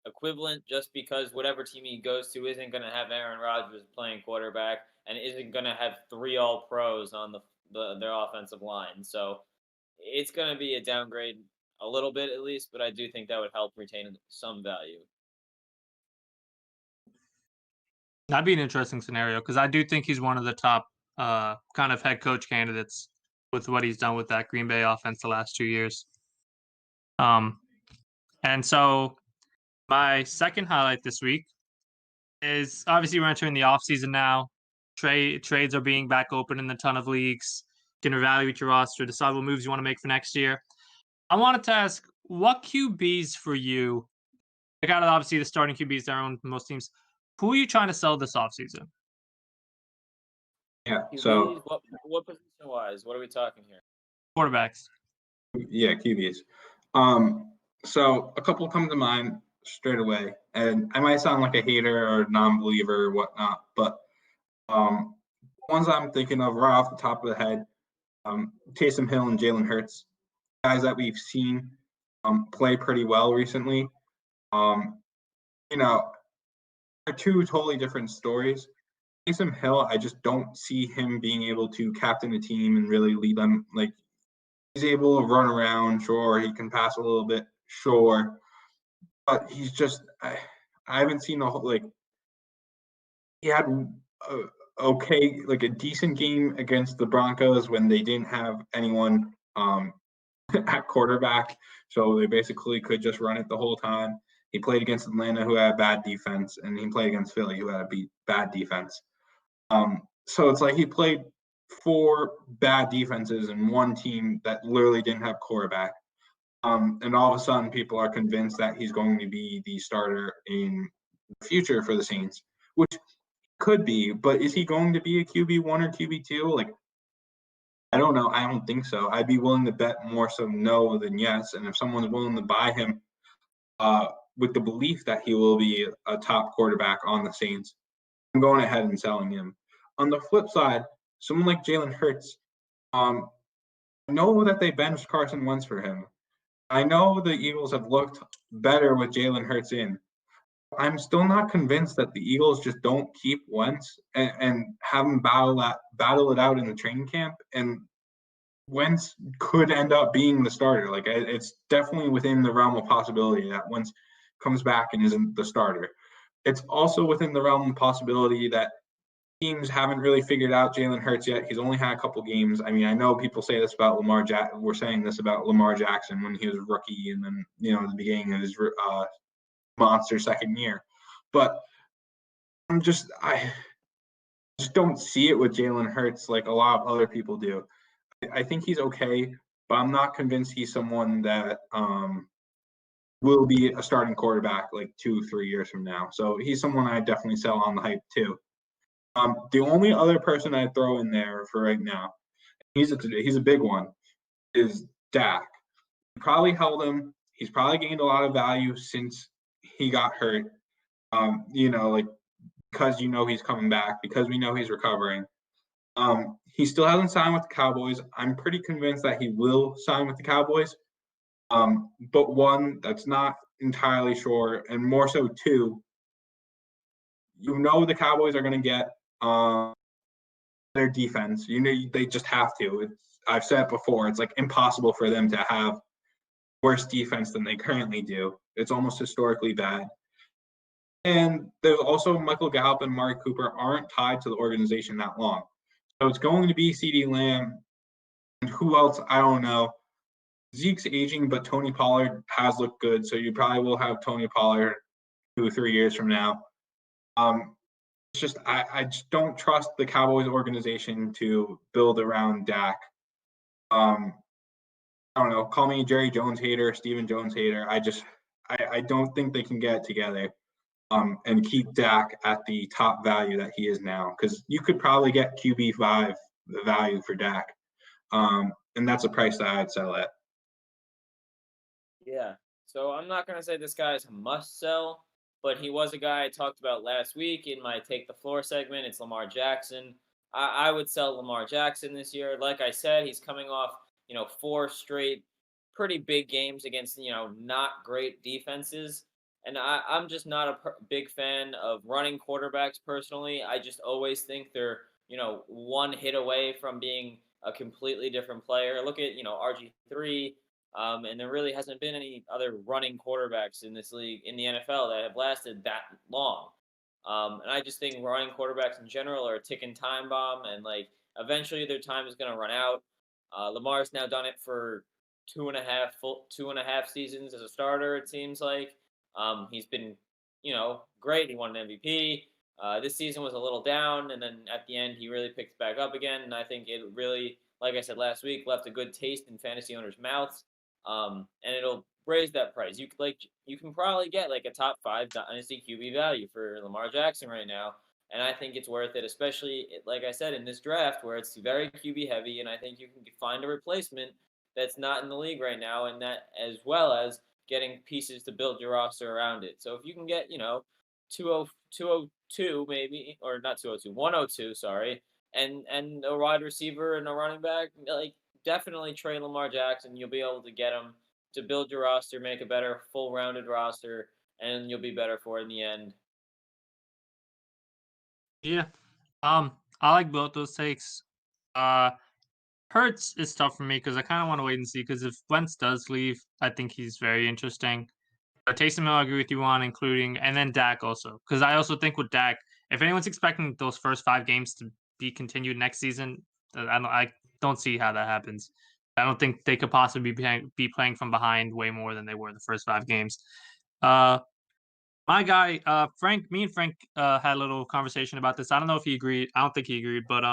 equivalent just because whatever team he goes to isn't going to have Aaron Rodgers playing quarterback and isn't going to have 3 all-pros on their offensive line. So it's going to be a downgrade a little bit at least, but I do think that would help retain some value. That'd be an interesting scenario because I do think he's one of the top kind of head coach candidates with what he's done with that Green Bay offense the last 2 years. And so my second highlight this week is obviously we're entering the offseason now. Trades are being back open in a ton of leagues. You can evaluate your roster, decide what moves you want to make for next year. I wanted to ask, what QBs for you, like out of obviously the starting QBs that are on most teams, who are you trying to sell this offseason? Yeah, QBs, so what position-wise? What are we talking here? Quarterbacks. Yeah, QBs. So a couple come to mind straight away, and I might sound like a hater or non-believer or whatnot, but ones I'm thinking of right off the top of the head, Taysom Hill and Jalen Hurts, guys that we've seen play pretty well recently. You know, they're two totally different stories. Taysom Hill, I just don't see him being able to captain a team and really lead them. Like, he's able to run around, sure. He can pass a little bit, sure. But he's just, I haven't seen the whole, like, he had a decent game against the Broncos when they didn't have anyone at quarterback. So they basically could just run it the whole time. He played against Atlanta, who had bad defense, and he played against Philly, who had bad defense. So it's like he played 4 bad defenses and one team that literally didn't have quarterback. And all of a sudden, people are convinced that he's going to be the starter in the future for the Saints, which could be. But is he going to be a QB1 or QB2? Like, I don't know. I don't think so. I'd be willing to bet more so no than yes. And if someone's willing to buy him with the belief that he will be a top quarterback on the Saints, I'm going ahead and selling him. On the flip side, someone like Jalen Hurts, I know that they benched Carson Wentz for him. I know the Eagles have looked better with Jalen Hurts in. I'm still not convinced that the Eagles just don't keep Wentz and have him battle it out in the training camp. And Wentz could end up being the starter. Like, it's definitely within the realm of possibility that Wentz comes back and isn't the starter. It's also within the realm of possibility that teams haven't really figured out Jalen Hurts yet. He's only had a couple games. I mean, I know people say this about Lamar Jackson. We're saying this about Lamar Jackson when he was a rookie and then, at the beginning of his monster second year. But I just don't see it with Jalen Hurts like a lot of other people do. I think he's okay, but I'm not convinced he's someone that will be a starting quarterback like 2-3 years from now. So he's someone I definitely sell on the hype too. The only other person I'd throw in there for right now, he's a big one, is Dak. Probably held him. He's probably gained a lot of value since he got hurt. Because he's coming back, because we know he's recovering. He still hasn't signed with the Cowboys. I'm pretty convinced that he will sign with the Cowboys. But one, that's not entirely sure, and more so two, the Cowboys are going to get their defense. They just have to. I've said it before. It's like impossible for them to have worse defense than they currently do. It's almost historically bad. And there's also Michael Gallup and Amari Cooper aren't tied to the organization that long. So it's going to be CeeDee Lamb. And who else? I don't know. Zeke's aging, but Tony Pollard has looked good. So you probably will have Tony Pollard 2 or 3 years from now. It's just I just don't trust the Cowboys organization to build around Dak. I don't know, call me Jerry Jones hater, Stephen Jones hater. I don't think they can get it together and keep Dak at the top value that he is now. Because you could probably get QB5 the value for Dak. And that's a price that I'd sell at. Yeah. So I'm not going to say this guy is a must sell, but he was a guy I talked about last week in my Take the Floor segment. It's Lamar Jackson. I would sell Lamar Jackson this year. Like I said, he's coming off, 4 straight pretty big games against, not great defenses. And I'm just not a big fan of running quarterbacks personally. I just always think they're, one hit away from being a completely different player. Look at, RG3. And there really hasn't been any other running quarterbacks in this league, in the NFL, that have lasted that long. And I just think running quarterbacks in general are a ticking time bomb, and eventually their time is going to run out. Lamar's now done it for 2.5 seasons as a starter. It seems like he's been, great. He won an MVP. This season was a little down, and then at the end he really picked back up again. And I think it really, like I said last week, left a good taste in fantasy owners' mouths. And it'll raise that price. You can probably get a top 5 dynasty QB value for Lamar Jackson right now, and I think it's worth it, especially like I said in this draft where it's very QB heavy, and I think you can find a replacement that's not in the league right now, and that as well as getting pieces to build your roster around it. So if you can get 202 maybe, or not 202, 102, sorry, and a wide receiver and a running back, definitely trade Lamar Jackson. You'll be able to get him to build your roster, make a better full-rounded roster, and you'll be better for it in the end. Yeah. I like both those takes. Hurts is tough for me because I kind of want to wait and see, because if Wentz does leave, I think he's very interesting. Taysom Hill, I agree with you on, including, and then Dak also, because I also think with Dak, if anyone's expecting those first 5 games to be continued next season, I don't see how that happens. I don't think they could possibly be playing from behind way more than they were the first 5 games. My guy, Frank, me and Frank had a little conversation about this. I don't know if he agreed. I don't think he agreed, but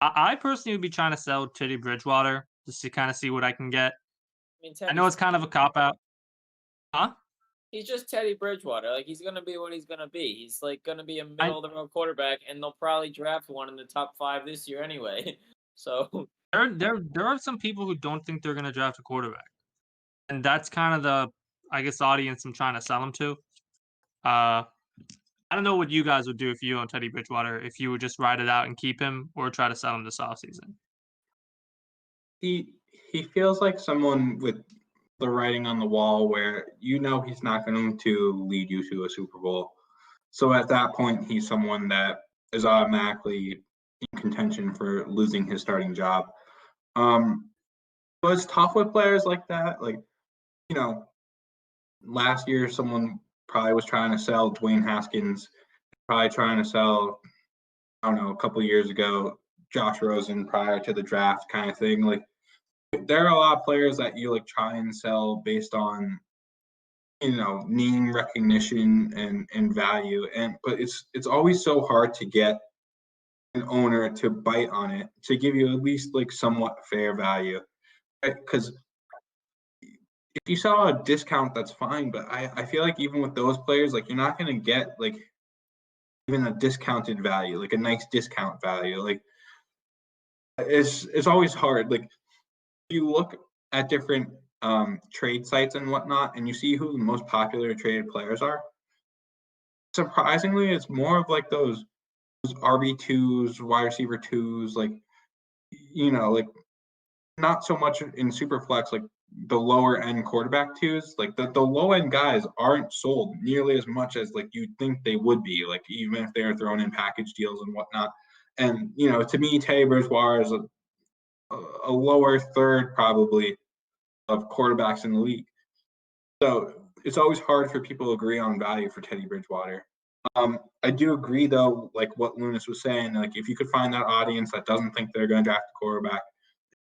I personally would be trying to sell Teddy Bridgewater just to kind of see what I can get. I know it's kind of a cop out. Huh? He's just Teddy Bridgewater. He's gonna be what he's gonna be. He's gonna be a middle of the road quarterback, and they'll probably draft one in the top 5 this year anyway. So there are some people who don't think they're gonna draft a quarterback, and that's kind of the, I guess, audience I'm trying to sell them to. I don't know what you guys would do if you own Teddy Bridgewater, if you would just ride it out and keep him, or try to sell him this offseason. He feels like someone with the writing on the wall where he's not going to lead you to a Super Bowl. So at that point, he's someone that is automatically in contention for losing his starting job. But it's tough with players like that. Last year, someone probably was trying to sell Dwayne Haskins, probably trying to sell, I don't know, a couple of years ago, Josh Rosen prior to the draft kind of thing. There are a lot of players that you try and sell based on name recognition and value, but it's always so hard to get an owner to bite on it to give you at least somewhat fair value, right? Because if you sell a discount, that's fine, but I feel like even with those players, you're not going to get even a discounted value, a nice discount value. It's always hard. You look at different trade sites and whatnot, and you see who the most popular traded players are. Surprisingly, it's more of those RB2s, wide receiver 2s, not so much in Superflex, the lower end quarterback 2s. The low end guys aren't sold nearly as much as you'd think they would be, even if they are thrown in package deals and whatnot. And to me, Teddy Bridgewater is a lower third probably of quarterbacks in the league. So it's always hard for people to agree on value for Teddy Bridgewater. I do agree though, what Lounis was saying, if you could find that audience that doesn't think they're going to draft a quarterback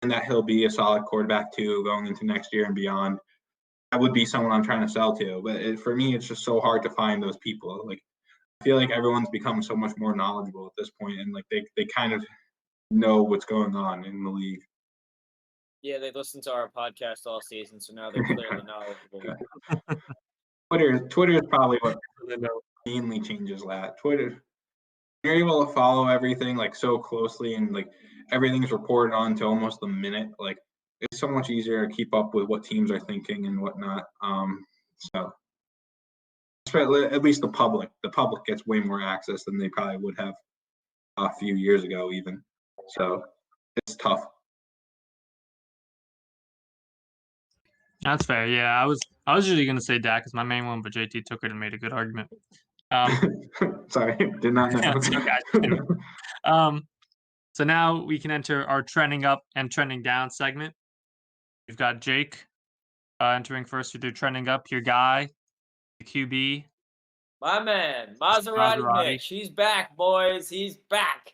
and that he'll be a solid quarterback too going into next year and beyond, that would be someone I'm trying to sell to. But for me, it's just so hard to find those people. I feel like everyone's become so much more knowledgeable at this point, and they kind of know what's going on in the league. Yeah, they listened to our podcast all season, so now they're clearly knowledgeable. Twitter is probably what mainly changes that. Twitter, you're able to follow everything like so closely, and like everything's reported on to almost the minute. Like it's so much easier to keep up with what teams are thinking and whatnot. So at least the public gets way more access than they probably would have a few years ago, even. So it's tough. That's fair. Yeah, I was usually gonna say Dak as my main one, but JT took it and made a good argument. Sorry, did not know. Okay. So now we can enter our trending up and trending down segment. We've got Jake entering first to do trending up. Your guy, the QB. My man, Maserati Mitch. He's back, boys. He's back.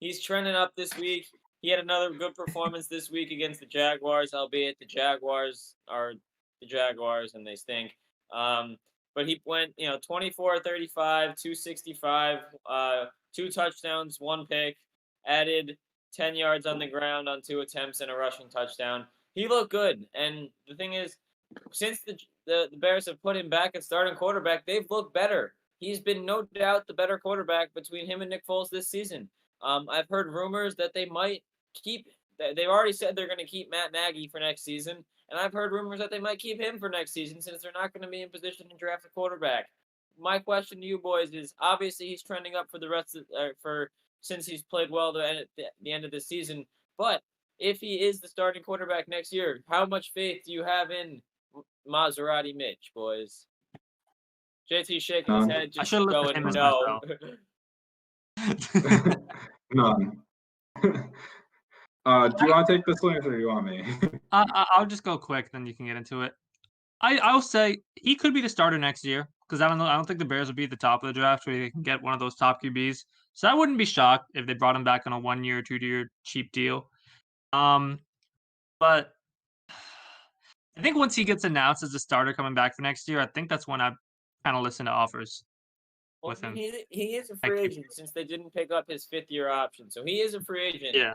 He's trending up this week. He had another good performance this week against the Jaguars, albeit the Jaguars are the Jaguars and they stink. But he went, 24-35, 265, 2 touchdowns, 1 pick, added 10 yards on the ground on 2 attempts and a rushing touchdown. He looked good. And the thing is, since the Bears have put him back at starting quarterback, they've looked better. He's been no doubt the better quarterback between him and Nick Foles this season. I've heard rumors that they might keep. They've already said they're going to keep Matt Nagy for next season, and I've heard rumors that they might keep him for next season since they're not going to be in position to draft a quarterback. My question to you boys is: obviously he's trending up for the rest of since he's played well at the end of the season, but if he is the starting quarterback next year, how much faith do you have in Maserati Mitch, boys? JT shaking his head, just going no. None. Do you want to take this one, or do you want me? I'll just go quick, then you can get into it. I'll say he could be the starter next year because I don't think the Bears would be at the top of the draft where they can get one of those top QBs. So I wouldn't be shocked if they brought him back on a 1-year, 2-year cheap deal. But I think once he gets announced as a starter coming back for next year, I think that's when I kind of listen to offers with him. He is a free agent since they didn't pick up his 5th-year option. So he is a free agent. Yeah.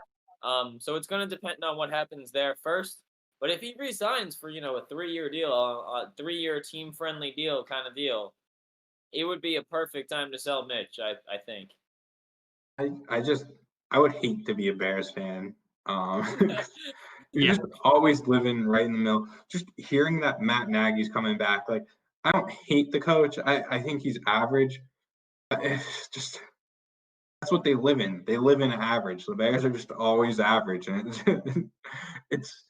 So it's going to depend on what happens there first. But if he resigns for, a 3-year deal, a 3-year team-friendly deal kind of deal, it would be a perfect time to sell Mitch, I think. I would hate to be a Bears fan. You're just always living right in the middle. Just hearing that Matt Nagy's coming back, like, I don't hate the coach. I think he's average. But it's just that's what they live in. They live in average. The Bears are just always average, and it's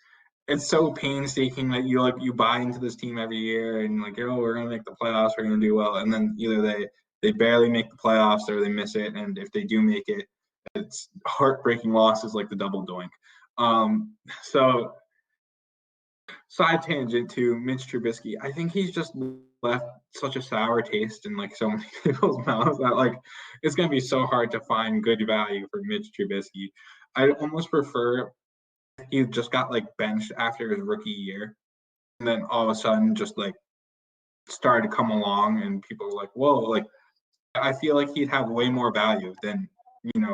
so painstaking that you buy into this team every year and like, we're gonna make the playoffs, we're gonna do well, and then either they barely make the playoffs or they miss it, and if they do make it, it's heartbreaking losses like the double doink. So side tangent to Mitch Trubisky, I think he's just left such a sour taste in like so many people's mouths that like it's gonna be so hard to find good value for Mitch Trubisky. I almost prefer he just got like benched after his rookie year, and then all of a sudden just like started to come along, and people were like, "Whoa!" Like I feel like he'd have way more value than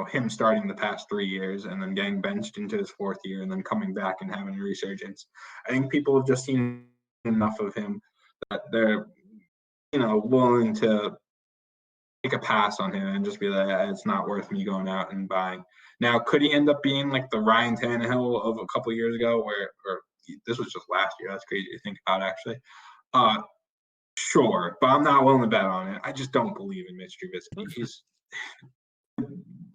him starting the past 3 years and then getting benched into his 4th year and then coming back and having a resurgence. I think people have just seen enough of him that they're willing to take a pass on him and just be like, it's not worth me going out and buying. Now, could he end up being like the Ryan Tannehill of a couple years ago, or this was just last year? That's crazy to think about, actually. Sure, but I'm not willing to bet on it. I just don't believe in Mitch Trubisky.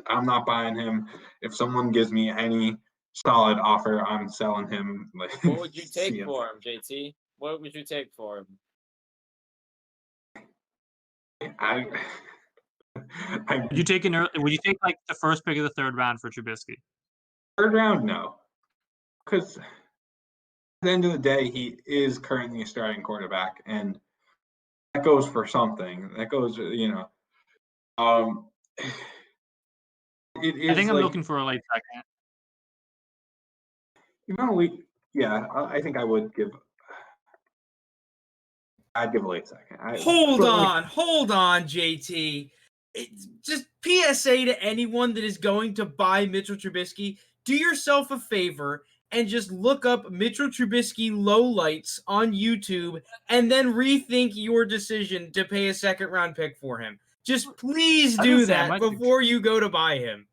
I'm not buying him. If someone gives me any solid offer, I'm selling him. What would you take for him, JT? What would you take for him? Would you take like the first pick of the 3rd round for Trubisky? 3rd round, no. Because at the end of the day, he is currently a starting quarterback, and that goes for something. That goes, I think I'm looking for a late second. I think I would give. I'd give a late second. Hold on, JT. It's just PSA to anyone that is going to buy Mitchell Trubisky. Do yourself a favor and just look up Mitchell Trubisky lowlights on YouTube and then rethink your decision to pay a second-round pick for him. Just please do that before you go to buy him.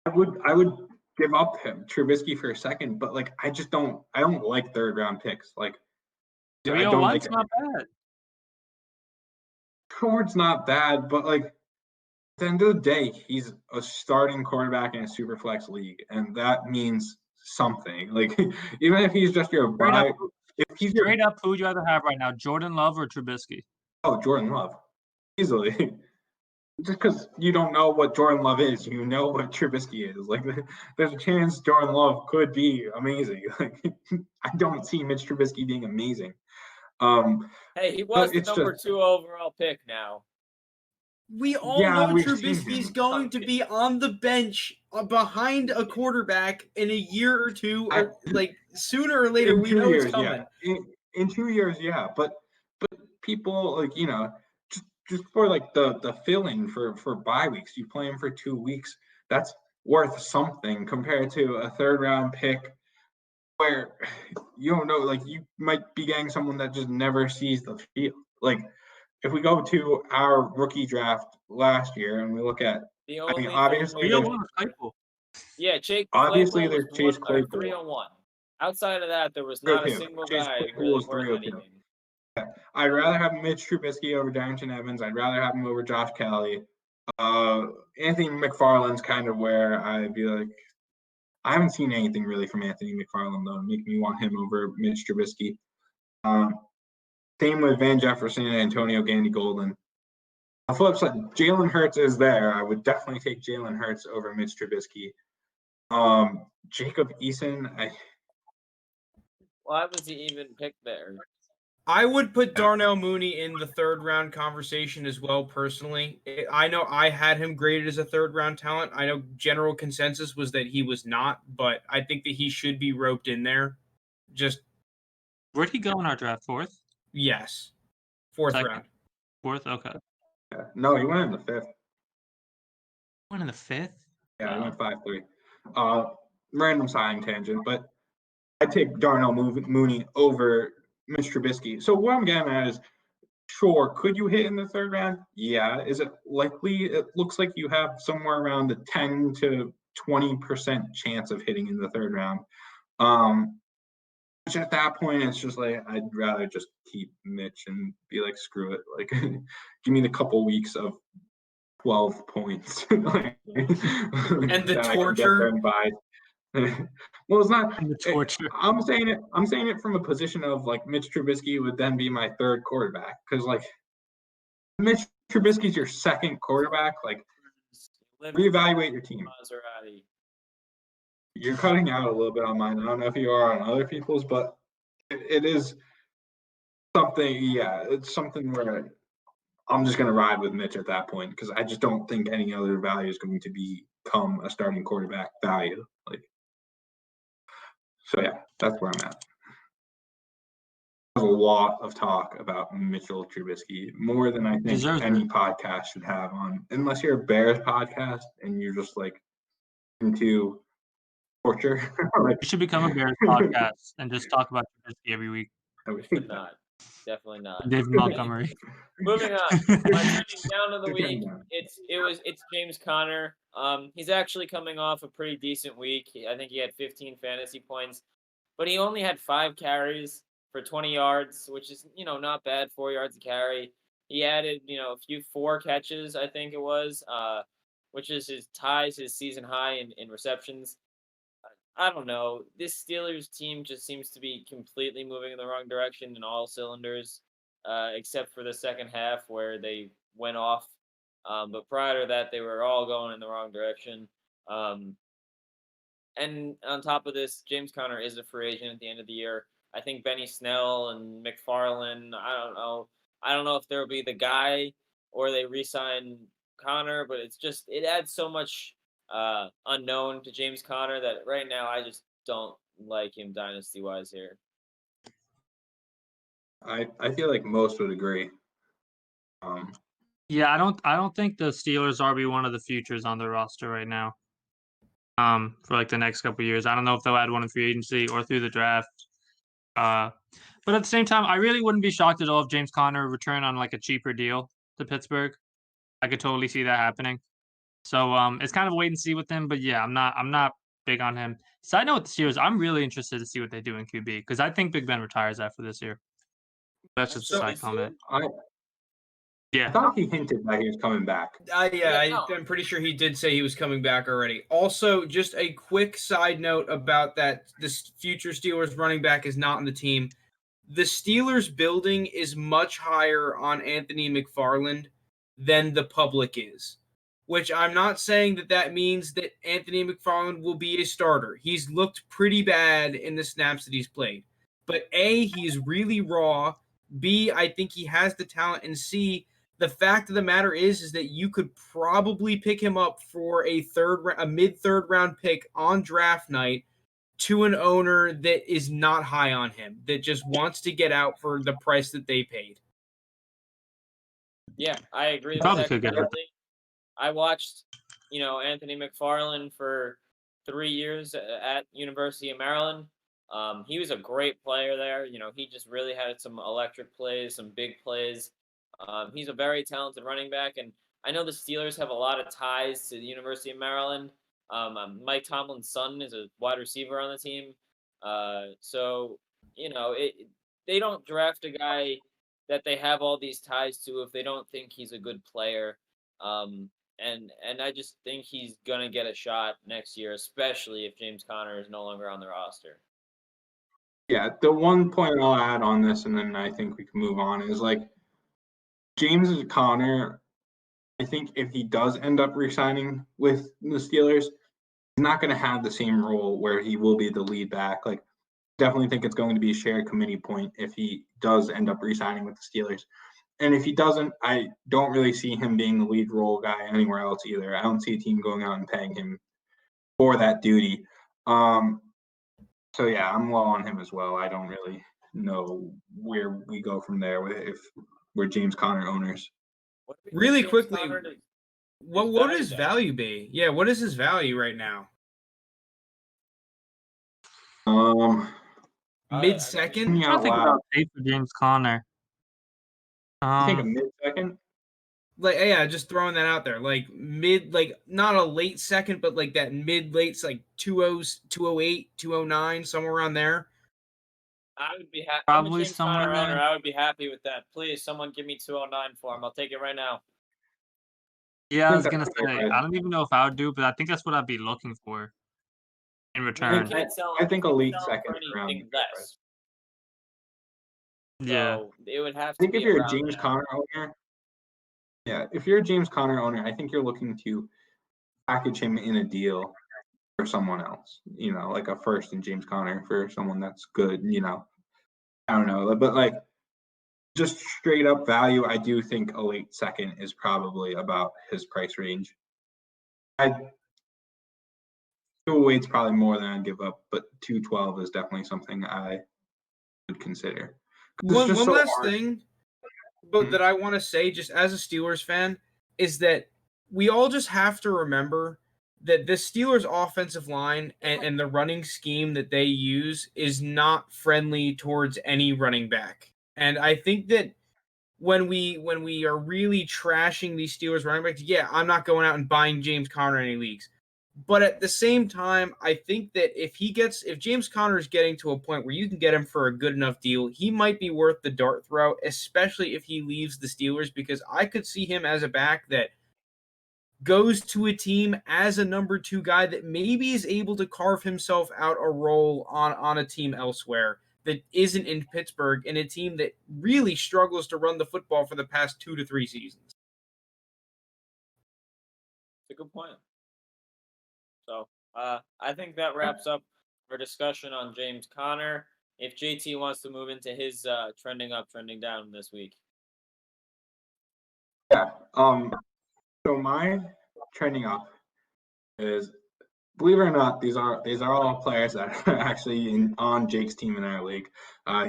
I would give up him Trubisky for a second, but like I don't like third-round picks. Like 301's not bad. Howard's not bad, but like at the end of the day, he's a starting quarterback in a super flex league, and that means something. Like even if he's just your buy, if he's straight up, who would you rather have right now, Jordan Love or Trubisky? Oh, Jordan Love, easily. Just because you don't know what Jordan Love is, you know what Trubisky is. Like there's a chance Jordan Love could be amazing. Like I don't see Mitch Trubisky being amazing. Hey, he was the number 2 overall pick now. We all know Trubisky's going to be on the bench behind a quarterback in a year or two, or like sooner or later. We know it's coming. Yeah. In 2 years, yeah. But people like just for like the fill-in for bye weeks, you play him for 2 weeks. That's worth something compared to a third-round pick where you don't know. Like you might be getting someone that just never sees the field. Like if we go to our rookie draft last year and we look at, obviously, Jake. Obviously, there's Chase Claypool. 301. Outside of that, there was not a single guy really worth anything. Yeah. I'd rather have Mitch Trubisky over Darrington Evans. I'd rather have him over Josh Kelly. Anthony McFarland's kind of where I'd be like, I haven't seen anything really from Anthony McFarland though to make me want him over Mitch Trubisky. Same with Van Jefferson and Antonio Gandy Golden. On the flip side, Jalen Hurts is there. I would definitely take Jalen Hurts over Mitch Trubisky. Jacob Eason, why was he even picked there? I would put Darnell Mooney in the third-round conversation as well, personally. I know I had him graded as a third-round talent. I know general consensus was that he was not, but I think that he should be roped in there. Where'd he go in our draft? 4th? Yes. 4th round. 4th? Okay. Yeah. No, he went in the 5th. Went in the 5th? Yeah, he went 5-3. Random signing tangent, but I'd take Darnell Mooney over Mitch Trubisky. So what I'm getting at is, sure, could you hit in the third round? Yeah. Is it likely? It looks like you have somewhere around the 10 to 20% chance of hitting in the third round. Which at that point, it's just like, I'd rather just keep Mitch and be like, screw it. Like, give me the couple weeks of 12 points. And the torture. Well, it's not. I'm saying it from a position of like Mitch Trubisky would then be my third quarterback, because like Mitch Trubisky's your second quarterback. Like, reevaluate your team. Maserati. You're cutting out a little bit on mine. I don't know if you are on other people's, but it is something. Yeah, it's something where I'm just going to ride with Mitch at that point, because I just don't think any other value is going to become a starting quarterback value. Like, so yeah, that's where I'm at. There's a lot of talk about Mitchell Trubisky, more than I think any podcast should have on, unless you're a Bears podcast and you're just like into torture. You should become a Bears podcast and just talk about Trubisky every week. Not. Definitely not. David Montgomery. Moving on. Down to the week. It's James Conner. He's actually coming off a pretty decent week. I think he had 15 fantasy points, but he only had 5 carries for 20 yards, which is, not bad. 4 yards a carry. He added, a few 4 catches, I think it was, which is his season high in receptions. I don't know. This Steelers team just seems to be completely moving in the wrong direction in all cylinders, except for the second half where they went off. But prior to that, they were all going in the wrong direction. And on top of this, James Conner is a free agent at the end of the year. I think Benny Snell and McFarland, I don't know if there'll be the guy or they re-sign Conner, but it adds so much unknown to James Conner that right now I just don't like him dynasty wise here. I feel like most would agree. Yeah, I don't think the Steelers are one of the futures on their roster right now. for like the next couple of years. I don't know if they'll add one in free agency or through the draft. But at the same time, I really wouldn't be shocked at all if James Conner returned on like a cheaper deal to Pittsburgh. I could totally see that happening. So it's kind of a wait and see with him. But yeah, I'm not big on him. Side note with the Steelers, I'm really interested to see what they do in QB because I think Big Ben retires after this year. That's just a side comment. I thought he hinted that he was coming back. I'm pretty sure he did say he was coming back already. Also, just a quick side note about that: this future Steelers running back is not on the team. The Steelers building is much higher on Anthony McFarland than the public is, which I'm not saying that means that Anthony McFarland will be a starter. He's looked pretty bad in the snaps that he's played. But A, he's really raw. B, I think he has the talent. And C, the fact of the matter is that you could probably pick him up for a mid-third round pick on draft night to an owner that is not high on him, that just wants to get out for the price that they paid. Yeah, I agree with that completely. I watched, Anthony McFarland for 3 years at University of Maryland. He was a great player there. He just really had some electric plays, some big plays. He's a very talented running back, and I know the Steelers have a lot of ties to the University of Maryland. Mike Tomlin's son is a wide receiver on the team. So, they don't draft a guy that they have all these ties to if they don't think he's a good player. And I just think he's going to get a shot next year, especially if James Conner is no longer on the roster. Yeah, the one point I'll add on this, and then I think we can move on, is like James Conner, I think if he does end up re-signing with the Steelers, he's not going to have the same role where he will be the lead back. Like, definitely think it's going to be a shared committee point if he does end up re-signing with the Steelers. And if he doesn't, I don't really see him being the lead role guy anywhere else either. I don't see a team going out and paying him for that duty. So yeah, I'm low on him as well. I don't really know where we go from there if we're James Conner owners. Really quickly, what would his value be? Yeah, what is his value right now? Mid-second? I think about pay for James Conner. I think a mid-second. Like, yeah, just throwing that out there. Like mid, like not a late second, but like that mid-late, like 208, 209, somewhere around there. I would be happy. Probably somewhere around. I would be happy with that. Please, someone give me 209 for him. I'll take it right now. Yeah, I was gonna say I don't even know if I would do, but I think that's what I'd be looking for in return. I think a late second round. Less. Yeah, so it would have to. I think if you're a James Conner owner. Yeah, if you're a James Conner owner, I think you're looking to package him in a deal for someone else, like a first in James Conner for someone that's good, I don't know. But like just straight up value, I do think a late second is probably about his price range. 208's probably more than I'd give up, but 212 is definitely something I would consider. One last thing that I want to say, just as a Steelers fan, is that we all just have to remember that the Steelers' offensive line and the running scheme that they use is not friendly towards any running back. And I think that when we are really trashing these Steelers running backs, yeah, I'm not going out and buying James Conner in any leagues. But at the same time, I think that if James Conner is getting to a point where you can get him for a good enough deal, he might be worth the dart throw, especially if he leaves the Steelers, because I could see him as a back that goes to a team as a number 2 guy that maybe is able to carve himself out a role on a team elsewhere that isn't in Pittsburgh, in a team that really struggles to run the football for the past 2 to 3 seasons. That's a good point. So I think that wraps up our discussion on James Conner. If JT wants to move into his trending up, trending down this week. Yeah. So my trending up is, believe it or not, these are all players that are actually on Jake's team in our league.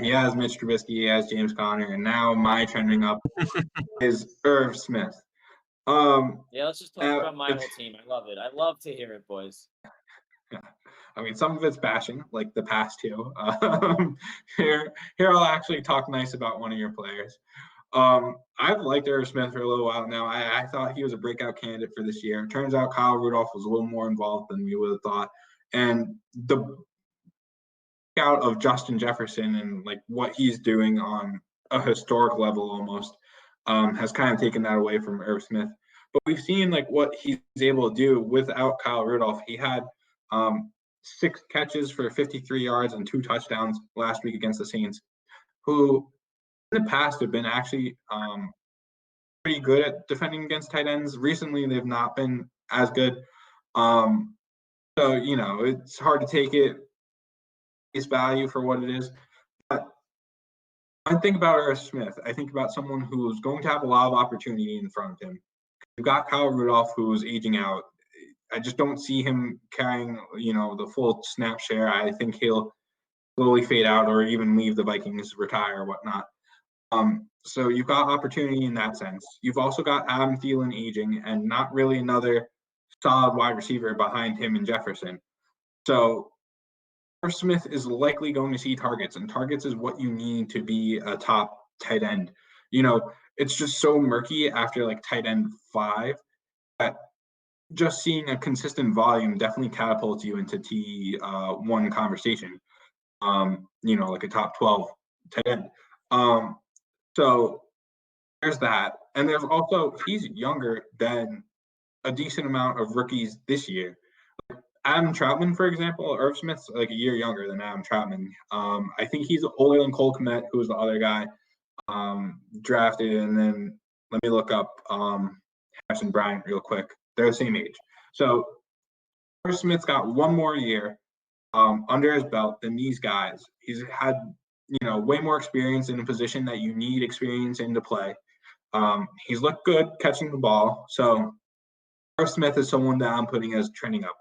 He has Mitch Trubisky, he has James Conner, and now my trending up is Irv Smith. Yeah, let's just talk about my whole team. I love it. I love to hear it, boys. I mean, some of it's bashing, like the past two. Here I'll actually talk nice about one of your players. I've liked Irv Smith for a little while now. I thought he was a breakout candidate for this year. Turns out Kyle Rudolph was a little more involved than we would have thought. And the out of Justin Jefferson and like what he's doing on a historic level almost has kind of taken that away from Irv Smith. But we've seen like what he's able to do without Kyle Rudolph. He had 6 catches for 53 yards and 2 touchdowns last week against the Saints, who in the past have been actually pretty good at defending against tight ends. Recently, they've not been as good. So, you know, it's hard to take it face value for what it is. But I think about Irv Smith. I think about someone who's going to have a lot of opportunity in front of him. You've got Kyle Rudolph, who's aging out. I just don't see him carrying, you know, the full snap share. I think he'll slowly fade out or even leave the Vikings, retire or whatnot. So you've got opportunity in that sense. You've also got Adam Thielen aging and not really another solid wide receiver behind him and Jefferson. So Irv Smith is likely going to see targets, and targets is what you need to be a top tight end. You know, it's just so murky after like tight end 5 that just seeing a consistent volume definitely catapults you into T1 conversation. You know, like a top 12 tight end. So there's that. And there's also, he's younger than a decent amount of rookies this year. Like Adam Troutman, for example, Irv Smith's like a year younger than Adam Troutman. I think he's older than Cole Kmet, who was the other guy drafted. And then let me look up Harrison Bryant real quick. They're the same age. So Irv Smith's got one more year under his belt than these guys. He's had, you know, way more experience in a position that you need experience in to play. He's looked good catching the ball. So Irv Smith is someone that I'm putting as trending up.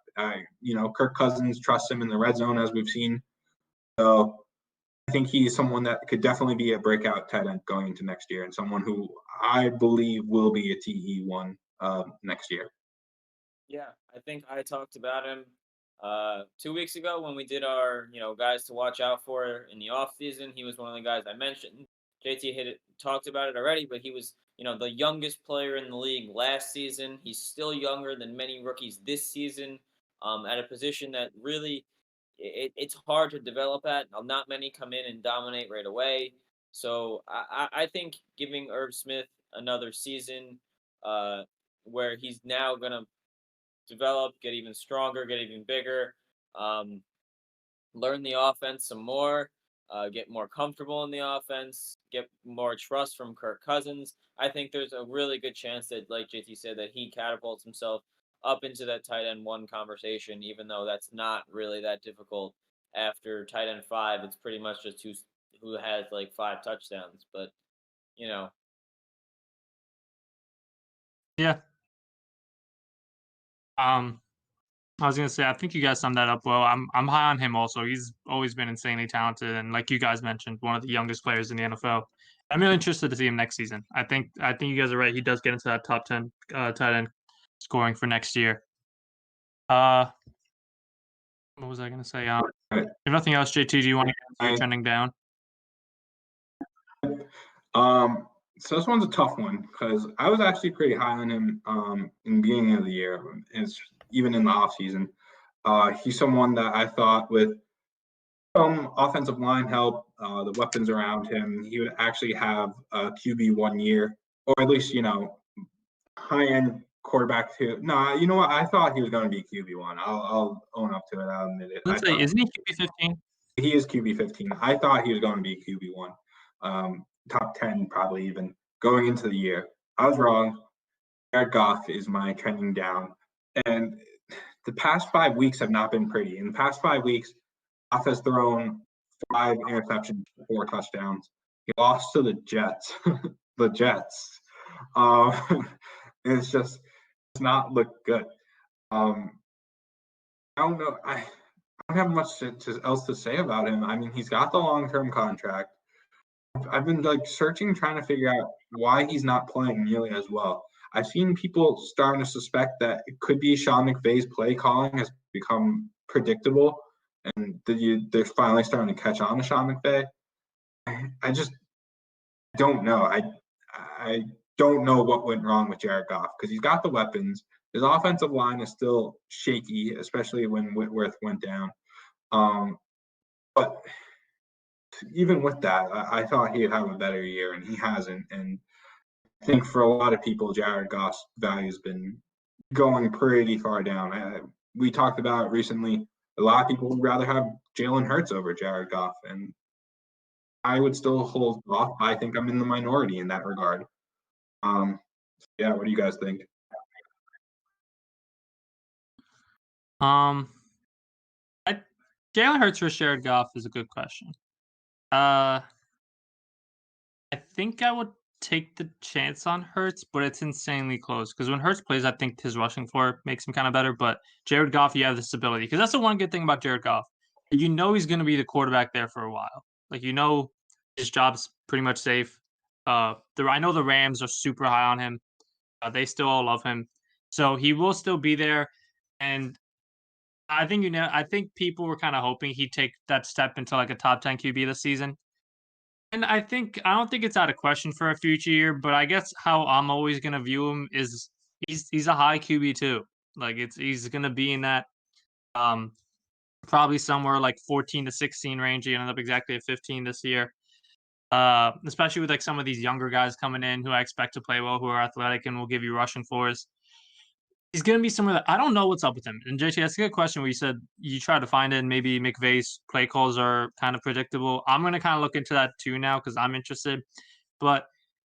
You know, Kirk Cousins trusts him in the red zone, as we've seen. So I think he's someone that could definitely be a breakout tight end going into next year, and someone who I believe will be a TE1 next year. Yeah, I think I talked about him 2 weeks ago when we did our, you know, guys to watch out for in the offseason. He was one of the guys I mentioned. JT talked about it already, but he was, you know, the youngest player in the league last season. He's still younger than many rookies this season at a position that really it's hard to develop at. Not many come in and dominate right away. So I think giving Irv Smith another season where he's now going to develop, get even stronger, get even bigger, learn the offense some more, get more comfortable in the offense, get more trust from Kirk Cousins. I think there's a really good chance that, like JT said, that he catapults himself up into that tight end 1 conversation, even though that's not really that difficult. After tight end 5, it's pretty much just who has like 5 touchdowns. But, you know. Yeah. I was gonna say, I think you guys summed that up well. I'm high on him also. He's always been insanely talented, and like you guys mentioned, one of the youngest players in the NFL. I'm really interested to see him next season. I think you guys are right. He does get into that top 10 tight end scoring for next year. What was I gonna say? If nothing else, JT, do you want to get into your trending down? So this one's a tough one because I was actually pretty high on him in the beginning of the year, even in the offseason. He's someone that I thought with some offensive line help, the weapons around him, he would actually have a QB1 year, or at least, you know, high-end quarterback too. No, you know what? I thought he was going to be QB1. I'll own up to it. I'll admit it. Let's say, isn't he QB15? He is QB15. I thought he was going to be QB1. Top 10 probably even going into the year. I was wrong. Jared Goff is my trending down. And the past 5 weeks have not been pretty. In the past 5 weeks, Goff has thrown 5 interceptions, 4 touchdowns. He lost to the Jets. The Jets. It's not looked good. I don't know. I don't have much else to say about him. I mean, he's got the long-term contract. I've been like searching, trying to figure out why he's not playing nearly as well. I've seen people starting to suspect that it could be Sean McVay's play calling has become predictable, and they're finally starting to catch on to Sean McVay. I just don't know. I don't know what went wrong with Jared Goff because he's got the weapons. His offensive line is still shaky, especially when Whitworth went down. But even with that, I thought he'd have a better year, and he hasn't. And I think for a lot of people, Jared Goff's value has been going pretty far down. We talked about it recently. A lot of people would rather have Jalen Hurts over Jared Goff, and I would still hold off. I think I'm in the minority in that regard. Yeah, what do you guys think? Jalen Hurts versus Jared Goff is a good question. I think I would take the chance on Hurts, but it's insanely close because when Hurts plays, I think his rushing floor makes him kind of better. But Jared Goff, you have the stability because that's the one good thing about Jared Goff. You know he's going to be the quarterback there for a while. Like you know his job's pretty much safe. I know the Rams are super high on him. They still all love him, so he will still be there. And I think people were kind of hoping he'd take that step into like a top 10 QB this season. And I don't think it's out of question for a future year, but I guess how I'm always gonna view him is he's a high QB too. Like he's gonna be in that probably somewhere like 14 to 16 range. He ended up exactly at 15 this year. Especially with like some of these younger guys coming in who I expect to play well, who are athletic and will give you rushing floors. He's going to be somewhere that I don't know what's up with him. And JT, that's a good question where you said you try to find it and maybe McVay's play calls are kind of predictable. I'm going to kind of look into that too now because I'm interested. But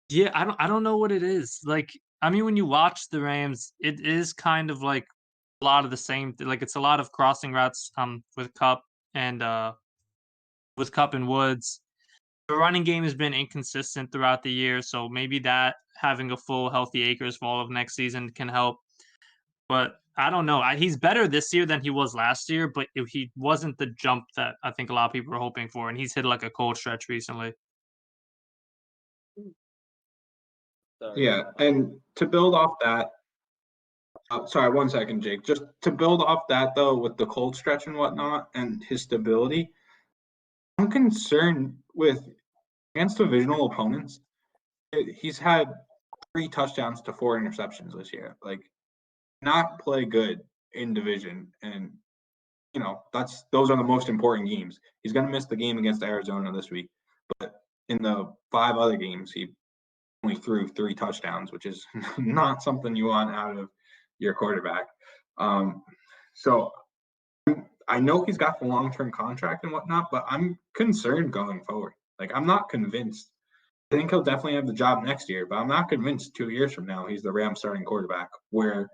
yeah, I don't know what it is. Like, I mean, when you watch the Rams, it is kind of like a lot of the same. Like it's a lot of crossing routes with Kupp and Woods. The running game has been inconsistent throughout the year, so maybe that having a full healthy Akers for all of next season can help. But I don't know. He's better this year than he was last year, but he wasn't the jump that I think a lot of people were hoping for, and he's hit like a cold stretch recently. Yeah, and to build off that, sorry, 1 second, Jake. Just to build off that, though, with the cold stretch and whatnot and his stability, I'm concerned with against divisional opponents. He's had 3 touchdowns to 4 interceptions this year. Like, not play good in division, and those are the most important games. He's going to miss the game against Arizona this week, but in the 5 other games, he only threw 3 touchdowns, which is not something you want out of your quarterback. So I know he's got the long-term contract and whatnot, but I'm concerned going forward. Like, I'm not convinced. I think he'll definitely have the job next year, but I'm not convinced 2 years from now he's the Rams starting quarterback, where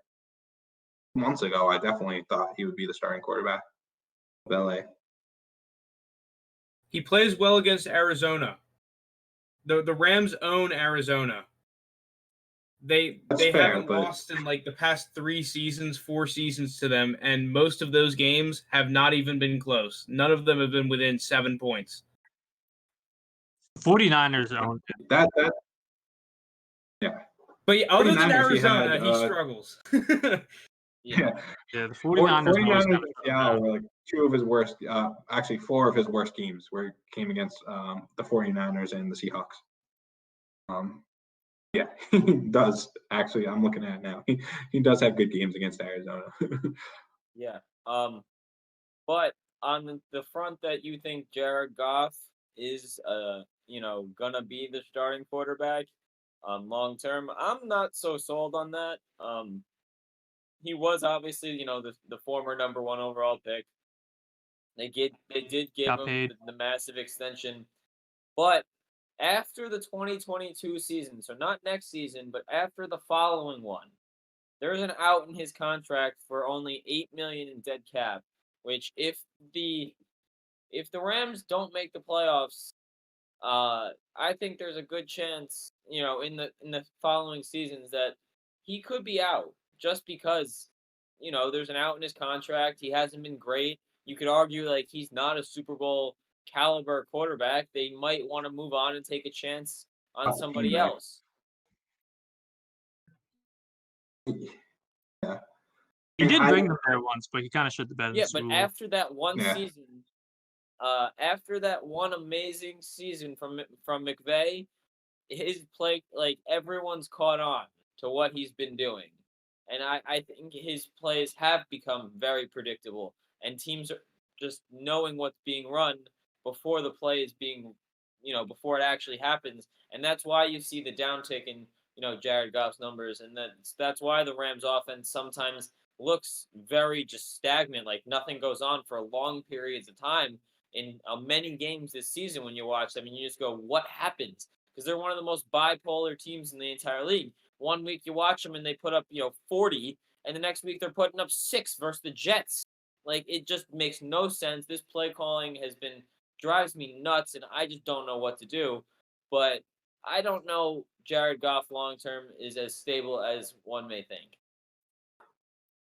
months ago I definitely thought he would be the starting quarterback of LA. He plays well against Arizona. The Rams own Arizona. They haven't lost in like the past 3 seasons, 4 seasons to them, and most of those games have not even been close. None of them have been within 7 points. 49ers own that. Yeah. But other than Arizona, he struggles. Yeah, the 49ers were like 2 of his worst, actually 4 of his worst games where he came against the 49ers and the Seahawks. Yeah, he does. Actually, I'm looking at it now. He does have good games against Arizona. Yeah. But on the front that you think Jared Goff is, gonna be the starting quarterback, long term, I'm not so sold on that. He was obviously, the former number 1 overall pick. They did give him the massive extension, but after the 2022 season, so not next season, but after the following one, there's an out in his contract for only $8 million in dead cap. Which, if the Rams don't make the playoffs, I think there's a good chance, in the following seasons that he could be out just because, there's an out in his contract. He hasn't been great. You could argue like he's not a Super Bowl caliber quarterback. They might want to move on and take a chance on somebody else. Yeah. He did bring them there once, but he kind of shit the bed. Yeah, but after that one season, after that one amazing season from McVay, his play, like, everyone's caught on to what he's been doing. And I think his plays have become very predictable, and teams are just knowing what's being run before the play is being, before it actually happens. And that's why you see the downtick in, Jared Goff's numbers. And that's why the Rams offense sometimes looks very just stagnant, like nothing goes on for long periods of time in many games this season. When you watch them and you just go, what happens? Because they're one of the most bipolar teams in the entire league. One week you watch them and they put up, 40, and the next week they're putting up 6 versus the Jets. Like, it just makes no sense. This play calling drives me nuts, and I just don't know what to do. But I don't know Jared Goff long term is as stable as one may think.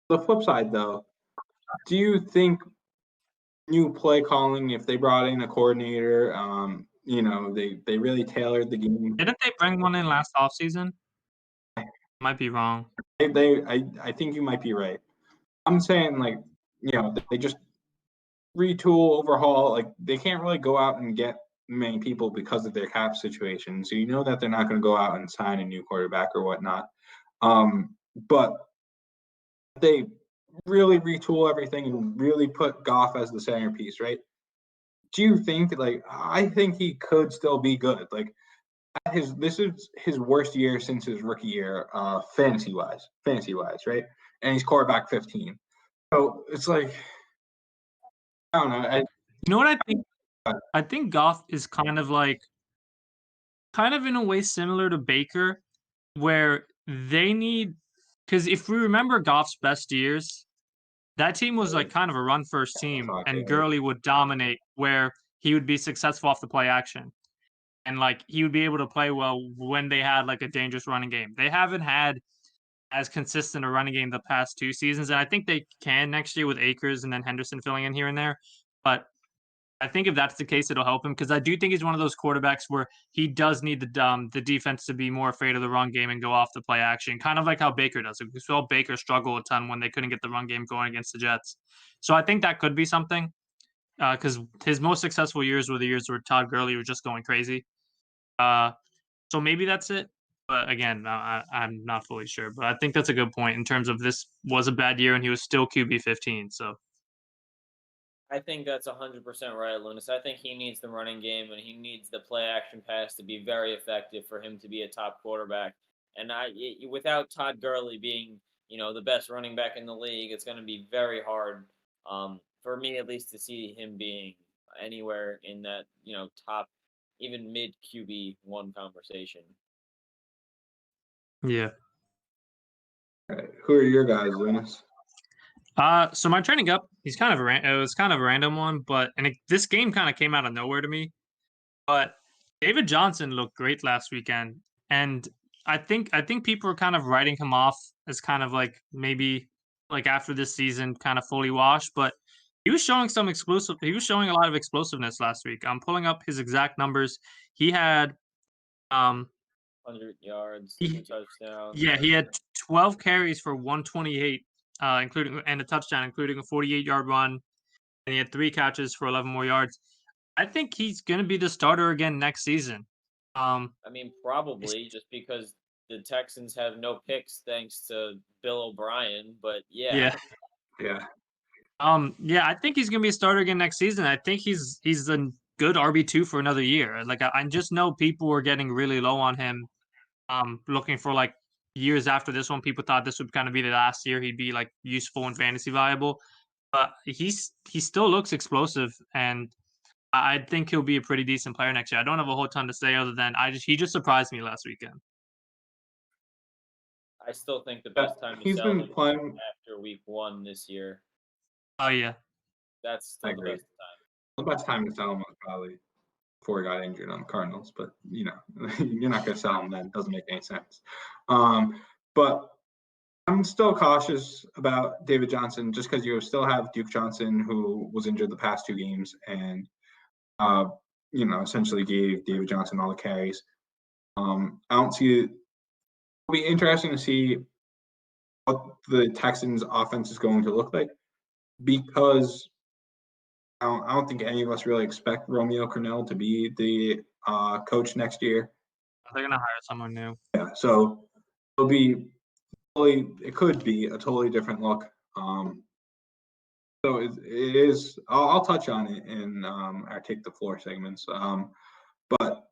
The flip side, though, do you think new play calling, if they brought in a coordinator, they really tailored the game? Didn't they bring one in last offseason? Might be wrong. I think you might be right. I'm saying, like, they just retool, overhaul. Like, they can't really go out and get many people because of their cap situation. So you know that they're not going to go out and sign a new quarterback or whatnot. But they really retool everything and really put Goff as the centerpiece, right? Do you think I think he could still be good? Like, this is his worst year since his rookie year, fantasy wise, right? And he's quarterback 15. So it's like, I don't know. You know what I think? I think Goff is kind of in a way similar to Baker, where they need, because if we remember Goff's best years, that team was like kind of a run first team, and Gurley would dominate, where he would be successful off the play action. And like he would be able to play well when they had like a dangerous running game. They haven't had as consistent a running game the past 2 seasons, and I think they can next year with Akers and then Henderson filling in here and there. But I think if that's the case, it'll help him, because I do think he's one of those quarterbacks where he does need the defense to be more afraid of the run game and go off the play action, kind of like how Baker does. We saw Baker struggle a ton when they couldn't get the run game going against the Jets. So I think that could be something, because his most successful years were the years where Todd Gurley was just going crazy. So maybe that's it. But again, I'm not fully sure. But I think that's a good point in terms of this was a bad year and he was still QB 15. So I think that's 100% right, Lounis. I think he needs the running game and he needs the play action pass to be very effective for him to be a top quarterback. And without Todd Gurley being, the best running back in the league, it's going to be very hard, for me at least, to see him being anywhere in that, top, even mid QB1 conversation. Yeah. Who are your guys, Lounis? So my trending up, it was kind of a random one, but this game kind of came out of nowhere to me. But David Johnson looked great last weekend, and I think people are kind of writing him off as kind of like maybe like after this season kind of fully washed, but he was showing he was showing a lot of explosiveness last week. I'm pulling up his exact numbers. He had 100 yards, 2 touchdowns. Yeah, he had 12 carries for 128, including a touchdown, including a 48-yard run, and he had 3 catches for 11 more yards. I think he's going to be the starter again next season. I mean, probably just because the Texans have no picks thanks to Bill O'Brien, but yeah. Yeah. I think he's going to be a starter again next season. I think he's a good RB2 for another year. Like I just know people were getting really low on him. Looking for like years after this one, people thought this would kind of be the last year he'd be like useful and fantasy viable. But he still looks explosive, and I think he'll be a pretty decent player next year. I don't have a whole ton to say other than he just surprised me last weekend. I still think the best time to sell him is after week 1 this year. Oh yeah, that's still the best time. The best time to sell him was probably before he got injured on the Cardinals, but you're not going to sell him then. It doesn't make any sense. But I'm still cautious about David Johnson just because you still have Duke Johnson, who was injured the past 2 games and essentially gave David Johnson all the carries. I don't see it. It'll be interesting to see what the Texans' offense is going to look like, because I don't think any of us really expect Romeo Crennel to be the coach next year. They're gonna hire someone new. Yeah, so it could be a totally different look. So it is. I'll touch on it in our Take the Floor segments. But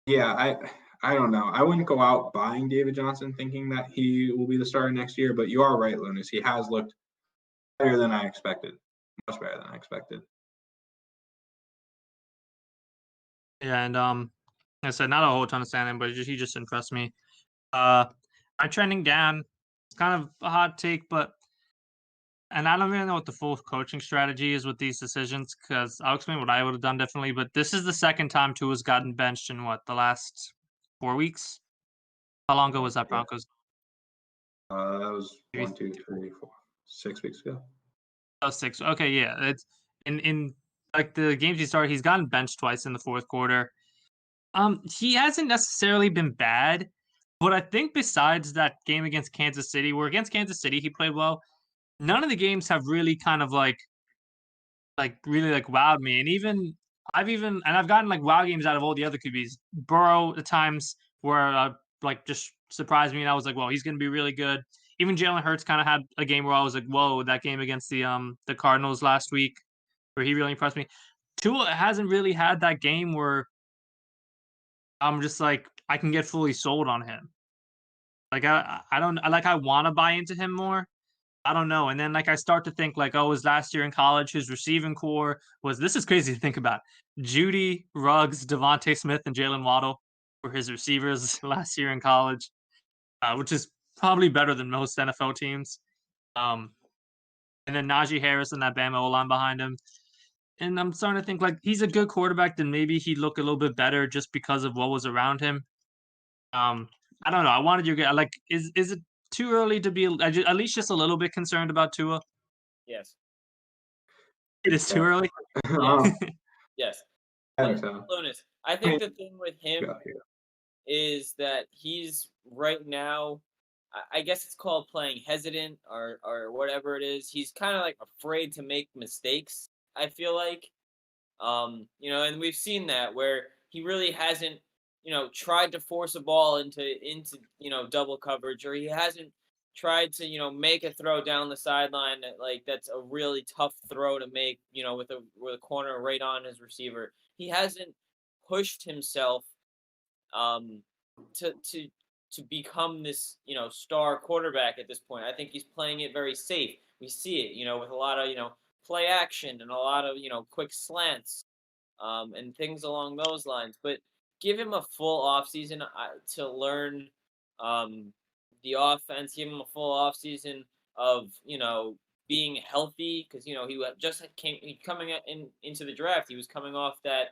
yeah, I don't know. I wouldn't go out buying David Johnson thinking that he will be the starter next year. But you are right, Lounis. He has looked better than I expected. Much better than I expected. Yeah, and like I said, not a whole ton of standing, but he just impressed me. I'm trending down. It's kind of a hot take, and I don't really know what the full coaching strategy is with these decisions, because I'll explain what I would have done differently. But this is the second time Tua's gotten benched in the last 4 weeks. How long ago was that, Broncos? That was 1, 2, 3, 4, 6 weeks ago. Oh, 6. Okay, yeah. It's in like the games he started, he's gotten benched twice in the fourth quarter. He hasn't necessarily been bad, but I think besides that game against Kansas City, where against Kansas City he played well, none of the games have really kind of really wowed me. And I've gotten wow games out of all the other QBs. Burrow at times where just surprised me, and I was like, well, he's gonna be really good. Even Jalen Hurts kind of had a game where I was like, whoa, that game against the Cardinals last week where he really impressed me. Tua hasn't really had that game where I'm just like, I can get fully sold on him. I don't I want to buy into him more. I don't know. And then I start to think oh, his last year in college, his receiving core was, this is crazy to think about. Judy, Ruggs, Devontae Smith, and Jalen Waddle were his receivers last year in college, which is probably better than most NFL teams. And then Najee Harris and that Bama O-line behind him. And I'm starting to think he's a good quarterback, then maybe he'd look a little bit better just because of what was around him. I don't know. I wanted you to get is it too early to be at least just a little bit concerned about Tua? Yes. It is too early? Yes. I think so. Lounis, I think the thing with him is that he's right now, I guess it's called playing hesitant or whatever it is. He's kind of afraid to make mistakes, I feel like. And we've seen that where he really hasn't, tried to force a ball into double coverage, or he hasn't tried to, make a throw down the sideline that's a really tough throw to make, with a corner right on his receiver. He hasn't pushed himself to become this, star quarterback at this point. I think he's playing it very safe. We see it, with a lot of, play action and a lot of, quick slants and things along those lines. But give him a full offseason to learn the offense. Give him a full offseason of, being healthy, because, he just coming into the draft. He was coming off that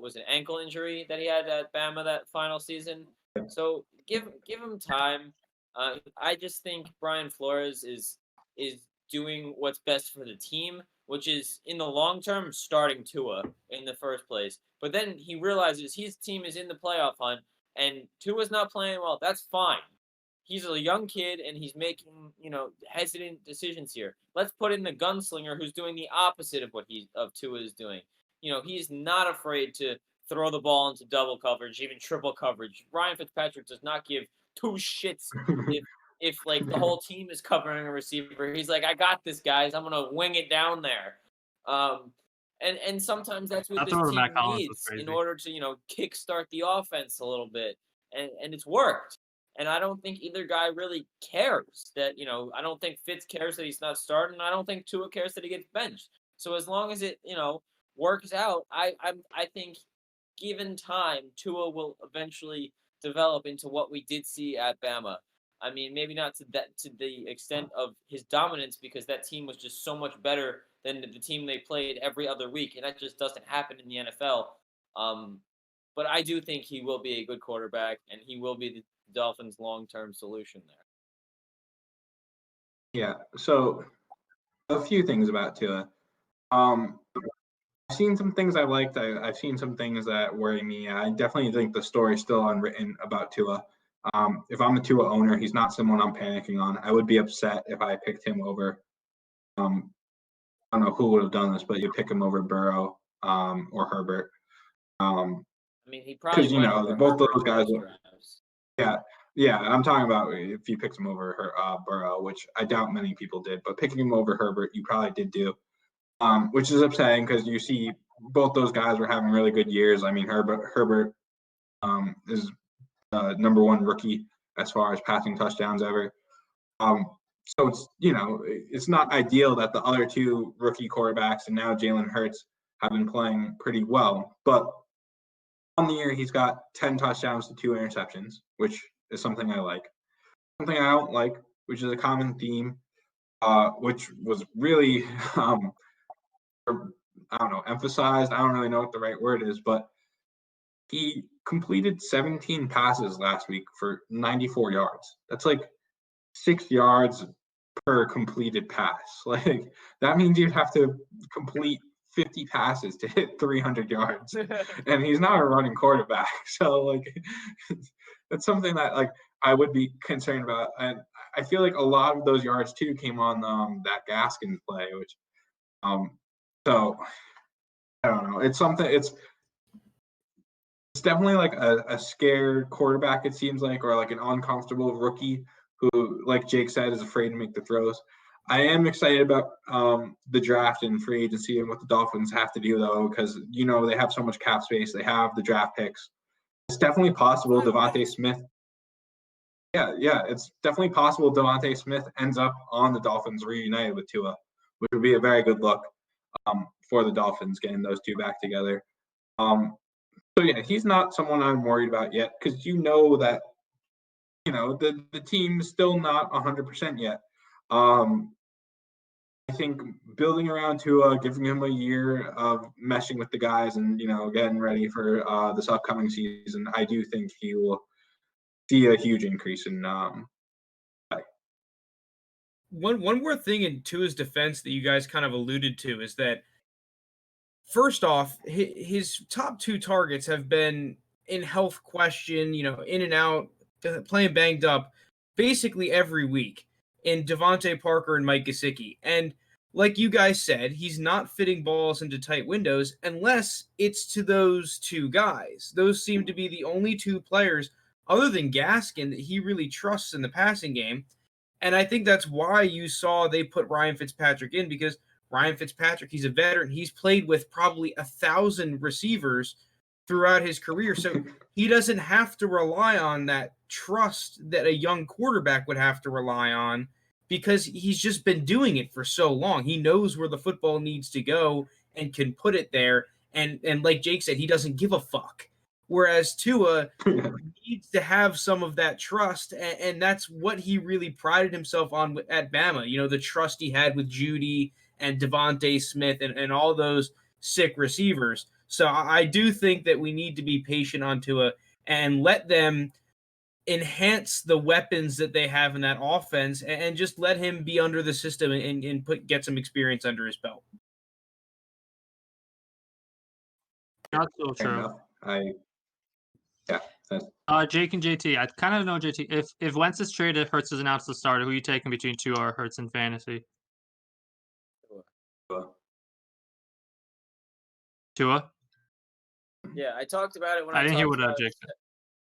was an ankle injury that he had at Bama that final season. So give him time. I just think Brian Flores is doing what's best for the team, which is in the long term starting Tua in the first place. But then he realizes his team is in the playoff hunt and Tua's not playing well. That's fine. He's a young kid and he's making, hesitant decisions here. Let's put in the gunslinger who's doing the opposite of what Tua is doing. He's not afraid to throw the ball into double coverage, even triple coverage. Ryan Fitzpatrick does not give two shits if the whole team is covering a receiver. He's like, I got this, guys. I'm gonna wing it down there. And sometimes that's what this team needs in order to kickstart the offense a little bit, and it's worked. And I don't think either guy really cares that I don't think Fitz cares that he's not starting. I don't think Tua cares that he gets benched. So as long as it works out, I think given time, Tua will eventually develop into what we did see at Bama. I mean, maybe not to the extent of his dominance, because that team was just so much better than the team they played every other week, and that just doesn't happen in the NFL. But I do think he will be a good quarterback, and he will be the Dolphins' long-term solution there. Yeah. So a few things about Tua. I've seen some things I liked. I've seen some things that worry me. I definitely think the story's still unwritten about Tua. If I'm a Tua owner, he's not someone I'm panicking on. I would be upset if I picked him over. I don't know who would have done this, but you pick him over Burrow or Herbert. I mean, he probably because both Herbert those guys. Are, yeah. I'm talking about if you picked him over Burrow, which I doubt many people did, but picking him over Herbert, you probably did do. Which is upsetting because you see both those guys were having really good years. I mean, Herbert is number one rookie as far as passing touchdowns ever. So it's not ideal that the other two rookie quarterbacks and now Jalen Hurts have been playing pretty well. But on the year, he's got 10 touchdowns to 2 interceptions, which is something I like. Something I don't like, which is a common theme, which was really, emphasized. I don't really know what the right word is, but he completed 17 passes last week for 94 yards. That's like 6 yards per completed pass. Like that means you'd have to complete 50 passes to hit 300 yards, and he's not a running quarterback. So like, that's something that like I would be concerned about. And I feel like a lot of those yards too came on that Gaskins play, which so I don't know. It's something. It's definitely like a scared quarterback. It seems like, or like an uncomfortable rookie who, like Jake said, is afraid to make the throws. I am excited about the draft and free agency and what the Dolphins have to do, though, because, they have so much cap space. They have the draft picks. It's definitely possible Devontae Smith. Yeah, it's definitely possible Devontae Smith ends up on the Dolphins reunited with Tua, which would be a very good look for the Dolphins getting those two back together. So, yeah, he's not someone I'm worried about yet because that, the team's still not 100% yet. I think building around Tua, giving him a year of meshing with the guys and, getting ready for this upcoming season, I do think he will see a huge increase in play. One more thing in Tua's defense that you guys kind of alluded to is that, first off, his top 2 targets have been in health question, in and out, playing banged up basically every week in Devontae Parker and Mike Gesicki. And like you guys said, he's not fitting balls into tight windows unless it's to those 2 guys. Those seem to be the only 2 players other than Gaskin that he really trusts in the passing game. And I think that's why you saw they put Ryan Fitzpatrick in, because Ryan Fitzpatrick, he's a veteran. He's played with probably 1,000 receivers throughout his career. So he doesn't have to rely on that trust that a young quarterback would have to rely on, because he's just been doing it for so long. He knows where the football needs to go and can put it there. And like Jake said, he doesn't give a fuck. Whereas Tua needs to have some of that trust, and that's what he really prided himself on at Bama. The trust he had with Judy and Devontae Smith and all those sick receivers. So I do think that we need to be patient on Tua and let them enhance the weapons that they have in that offense and just let him be under the system and get some experience under his belt. That's so true. Jake and JT, I kind of know JT. If Wentz is traded, Hurts is announced the starter, who are you taking between Tua or Hurts in fantasy? Tua? Yeah, I talked about it when I didn't hear what Jake said.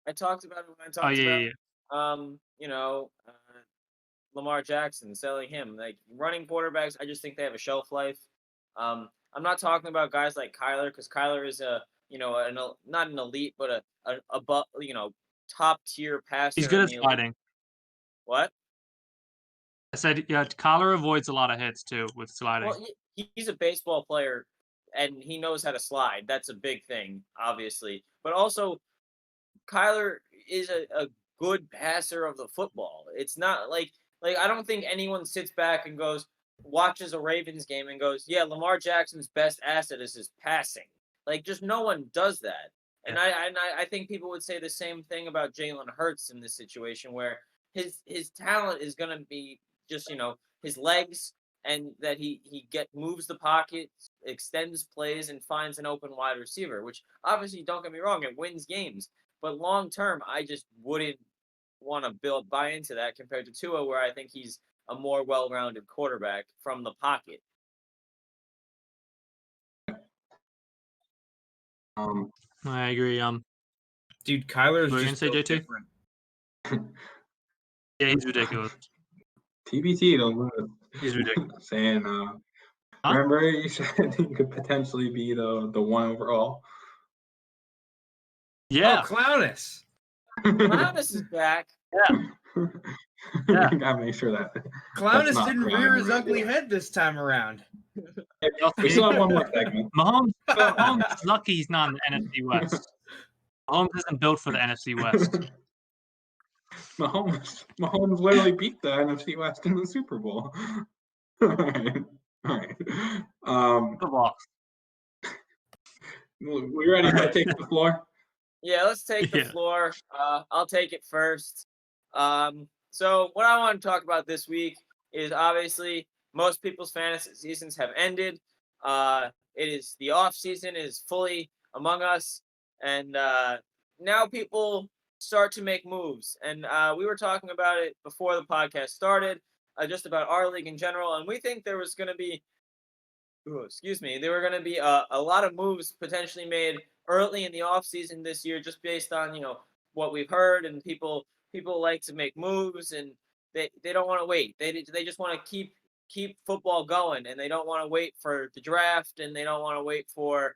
I talked about it when I talked about Lamar Jackson, selling him. Like, running quarterbacks, I just think they have a shelf life. I'm not talking about guys like Kyler, because Kyler is not an elite, but a top tier passer. He's good at sliding. What? I said, yeah, Kyler avoids a lot of hits too with sliding. Well, he's a baseball player, and he knows how to slide. That's a big thing, obviously. But also, Kyler is a good passer of the football. It's not like I don't think anyone sits back and watches a Ravens game and goes, yeah, Lamar Jackson's best asset is his passing. Like, just no one does that. And I think people would say the same thing about Jalen Hurts in this situation, where his talent is going to be just, his legs, and that he moves the pocket, extends plays, and finds an open wide receiver, which obviously, don't get me wrong, it wins games. But long term, I just wouldn't want to buy into that compared to Tua, where I think he's a more well-rounded quarterback from the pocket. I agree. Dude, Kyler's What just say, built JT? different. Yeah, he's ridiculous. TBT, don't He's ridiculous. Saying, remember you said he could potentially be the one overall. Yeah. Oh, Clownus. Clownus is back. Yeah. You gotta make sure that Clownus didn't rear his ugly head this time around. We still have one more segment. Mahomes is lucky he's not in the NFC West. Mahomes isn't built for the NFC West. Mahomes literally beat the NFC West in the Super Bowl. All right. Good loss. We ready to take the floor? Yeah, let's take the floor. I'll take it first. So what I want to talk about this week is obviously most people's fantasy seasons have ended. It is the off season is fully among us, and now people start to make moves. And we were talking about it before the podcast started, just about our league in general, and we think there was going to be, there were going to be a lot of moves potentially made early in the offseason this year, just based on what we've heard, and people like to make moves, and they don't want to wait. They just want to keep football going, and they don't want to wait for the draft, and they don't want to wait for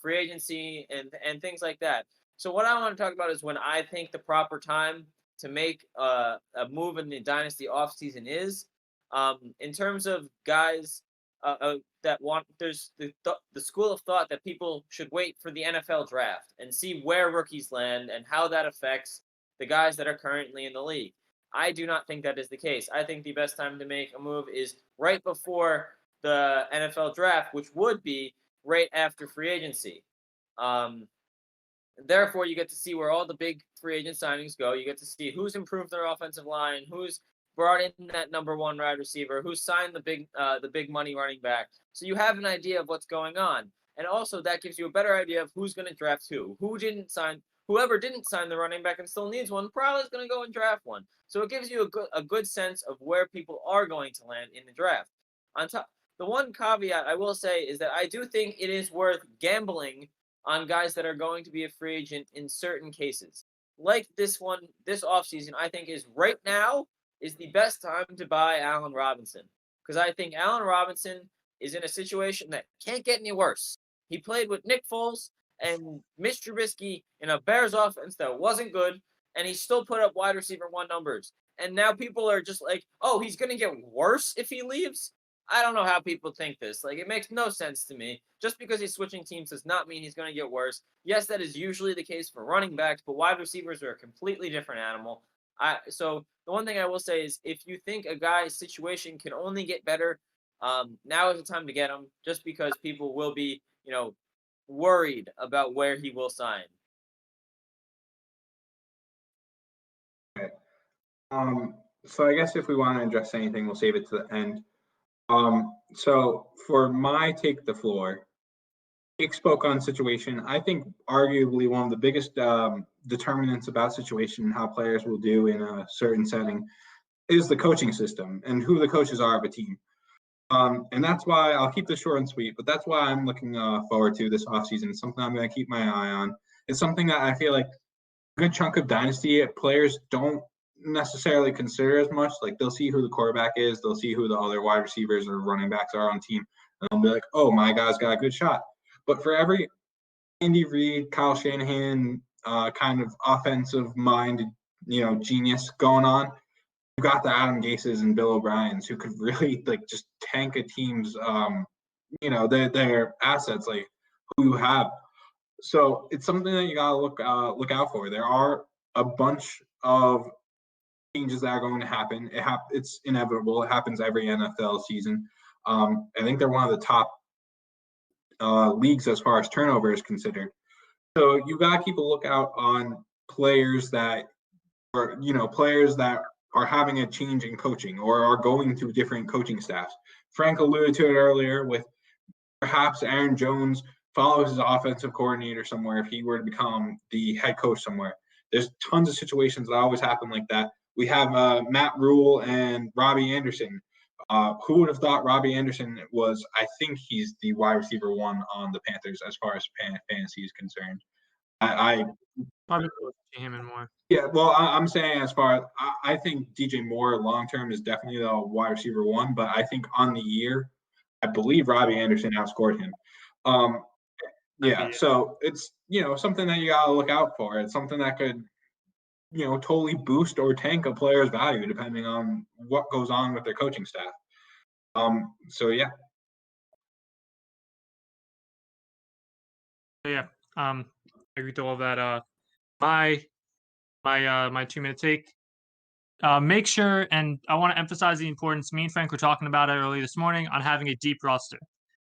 free agency and things like that. So what I want to talk about is when I think the proper time to make a move in the Dynasty offseason is, in terms of guys that want. There's the school of thought that people should wait for the NFL draft and see where rookies land and how that affects the guys that are currently in the league. I do not think that is the case. I think the best time to make a move is right before the NFL draft, which would be right after free agency. Therefore, you get to see where all the big free agent signings go. You get to see who's improved their offensive line, who's brought in that number one wide receiver, who signed the big money running back. So you have an idea of what's going on. And also that gives you a better idea of who's going to draft whoever didn't sign the running back and still needs one, probably is going to go and draft one. So it gives you a good sense of where people are going to land in the draft. On top, the one caveat I will say is that I do think it is worth gambling on guys that are going to be a free agent in certain cases. Like this offseason, I think is right now is the best time to buy Allen Robinson, because I think Allen Robinson is in a situation that can't get any worse. He played with Nick Foles and Mitch Trubisky in a Bears offense that wasn't good, and he still put up wide receiver one numbers. And now people are just like, oh, he's going to get worse if he leaves? I don't know how people think this. Like, it makes no sense to me. Just because he's switching teams does not mean he's going to get worse. Yes, that is usually the case for running backs, but wide receivers are a completely different animal. So the one thing I will say is if you think a guy's situation can only get better, now is the time to get him, just because people will be, worried about where he will sign. So I guess if we want to address anything, we'll save it to the end. So for my take the floor, Jake spoke on situation. I think arguably one of the biggest determinants about situation and how players will do in a certain setting is the coaching system and who the coaches are of a team. And that's why I'll keep this short and sweet, but that's why I'm looking forward to this offseason. It's something I'm going to keep my eye on. It's something that I feel like a good chunk of Dynasty players don't necessarily consider as much. Like, they'll see who the quarterback is, they'll see who the other wide receivers or running backs are on team, and they'll be like, oh, my guy's got a good shot. But for every Andy Reid, Kyle Shanahan kind of offensive-minded, genius going on, you got the Adam Gases and Bill O'Briens who could really just tank a team's their assets, like who you have. So it's something that you gotta look out for. There are a bunch of changes that are going to happen. It's inevitable. It happens every NFL season. I think they're one of the top leagues as far as turnover is considered. So you gotta keep a lookout on players that are having a change in coaching or are going through different coaching staffs. Frank alluded to it earlier with perhaps Aaron Jones follows his offensive coordinator somewhere if he were to become the head coach somewhere. There's tons of situations that always happen like that. We have Matt Rule and Robbie Anderson. Who would have thought Robbie Anderson was, I think he's the wide receiver 1 on the Panthers as far as fantasy is concerned. I probably him and more. Yeah, well, I'm saying as far as I think DJ Moore long term is definitely the wide receiver 1, but I think on the year, I believe Robbie Anderson outscored him. Yeah, so it's something that you gotta look out for. It's something that could totally boost or tank a player's value depending on what goes on with their coaching staff. So yeah. Yeah, I agree with all that. My 2-minute take. Make sure, and I want to emphasize the importance. Me and Frank were talking about it early this morning on having a deep roster.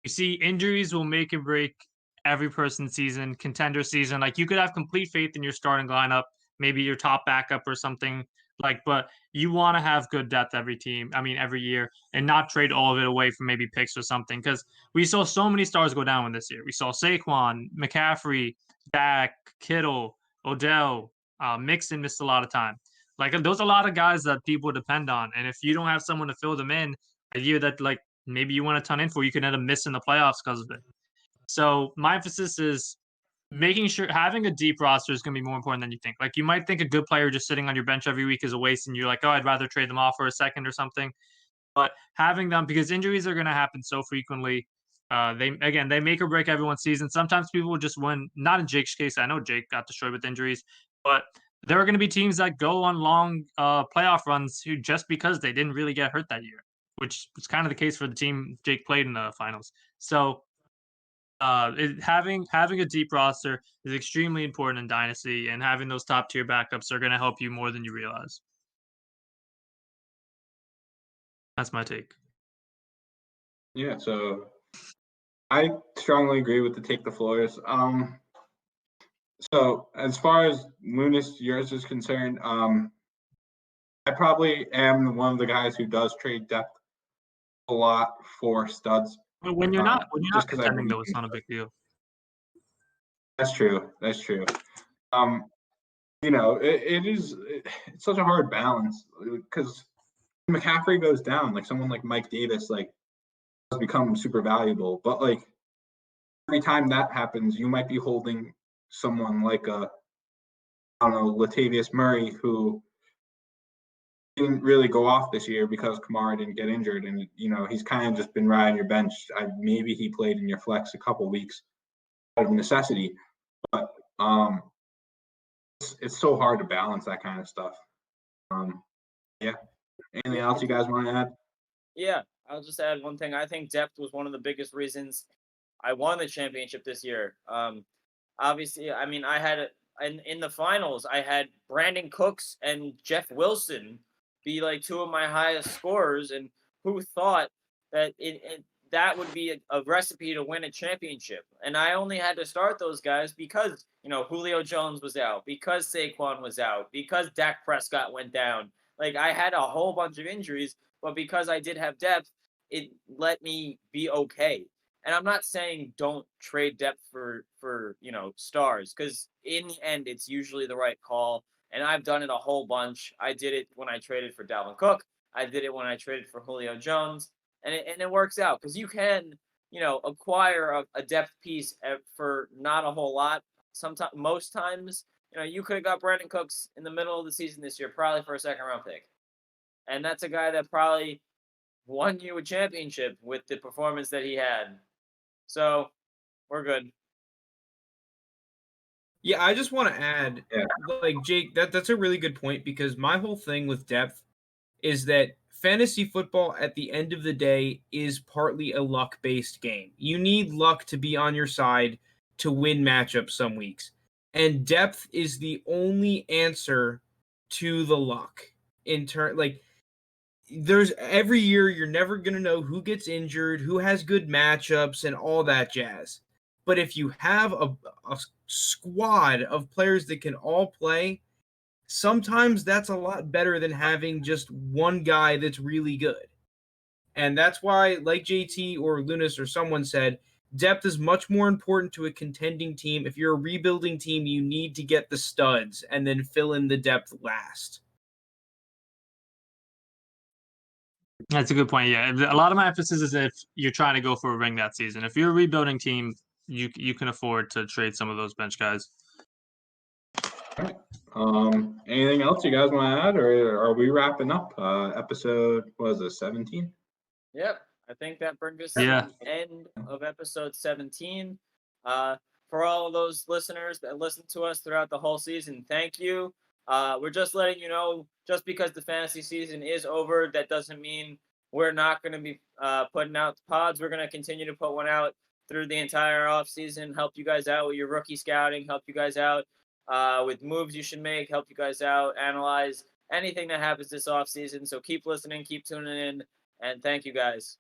You see, injuries will make and break every person's season, contender season. Like, you could have complete faith in your starting lineup, maybe your top backup or something. But you want to have good depth every year, and not trade all of it away for maybe picks or something. Because we saw so many stars go down this year. We saw Saquon, McCaffrey, Dak, Kittle, Odell, Mixon missed a lot of time. Like, those are a lot of guys that people depend on. And if you don't have someone to fill them in a year that, like, maybe you want to ton in for, you can end up missing the playoffs because of it. So my emphasis is making sure having a deep roster is going to be more important than you think. Like, you might think a good player just sitting on your bench every week is a waste, and you're like, oh, I'd rather trade them off for a second or something. But having them, because injuries are going to happen so frequently, they make or break everyone's season. Sometimes people will just win. Not in Jake's case. I know Jake got destroyed with injuries, but there are going to be teams that go on long playoff runs who just because they didn't really get hurt that year, which was kind of the case for the team Jake played in the finals. So having a deep roster is extremely important in Dynasty, and having those top tier backups are going to help you more than you realize. That's my take. Yeah, so I strongly agree with the take the floors. So as far as Lounis, yours is concerned, I probably am one of the guys who does trade depth a lot for studs. But when you're not contending, though, it's not a big deal. That's true. It's such a hard balance because McCaffrey goes down, like someone like Mike Davis, like, has become super valuable. But like every time that happens, you might be holding someone like Latavius Murray, who didn't really go off this year because Kamara didn't get injured, and he's kind of just been riding your bench. Maybe he played in your flex a couple weeks out of necessity, but it's so hard to balance that kind of stuff. Yeah. Anything else you guys want to add? Yeah, I'll just add one thing. I think depth was one of the biggest reasons I won the championship this year. Obviously, I had in the finals, I had Brandon Cooks and Jeff Wilson be like two of my highest scorers, and who thought that that would be a recipe to win a championship? And I only had to start those guys because Julio Jones was out, because Saquon was out, because Dak Prescott went down. Like, I had a whole bunch of injuries, but because I did have depth, it let me be okay. And I'm not saying don't trade depth for stars, because in the end, it's usually the right call. And I've done it a whole bunch. I did it when I traded for Dalvin Cook. I did it when I traded for Julio Jones. And it works out because you can, acquire a depth piece for not a whole lot. Most times, you could have got Brandon Cooks in the middle of the season this year, probably for a second-round pick. And that's a guy that probably won you a championship with the performance that he had. So, we're good. Yeah, I just want to add, like, Jake, that's a really good point, because my whole thing with depth is that fantasy football at the end of the day is partly a luck-based game. You need luck to be on your side to win matchups some weeks. And depth is the only answer to the luck. There's every year you're never going to know who gets injured, who has good matchups, and all that jazz. But if you have a squad of players that can all play, sometimes that's a lot better than having just one guy that's really good. And that's why, like JT or Lounis or someone said, Depth is much more important to a contending team. If you're a rebuilding team, you need to get the studs and then fill in the depth last. That's a good point. Yeah, a lot of my emphasis is if you're trying to go for a ring that season. If you're a rebuilding team, you can afford to trade some of those bench guys. All right. Anything else you guys want to add, or are we wrapping up? Episode, what was it, 17? Yep. I think that brings us to the end of episode 17. For all of those listeners that listened to us throughout the whole season, thank you. We're just letting you know, just because the fantasy season is over, that doesn't mean we're not going to be putting out pods. We're going to continue to put one out through the entire offseason, help you guys out with your rookie scouting, help you guys out with moves you should make, help you guys out, analyze anything that happens this offseason. So keep listening, keep tuning in, and thank you guys.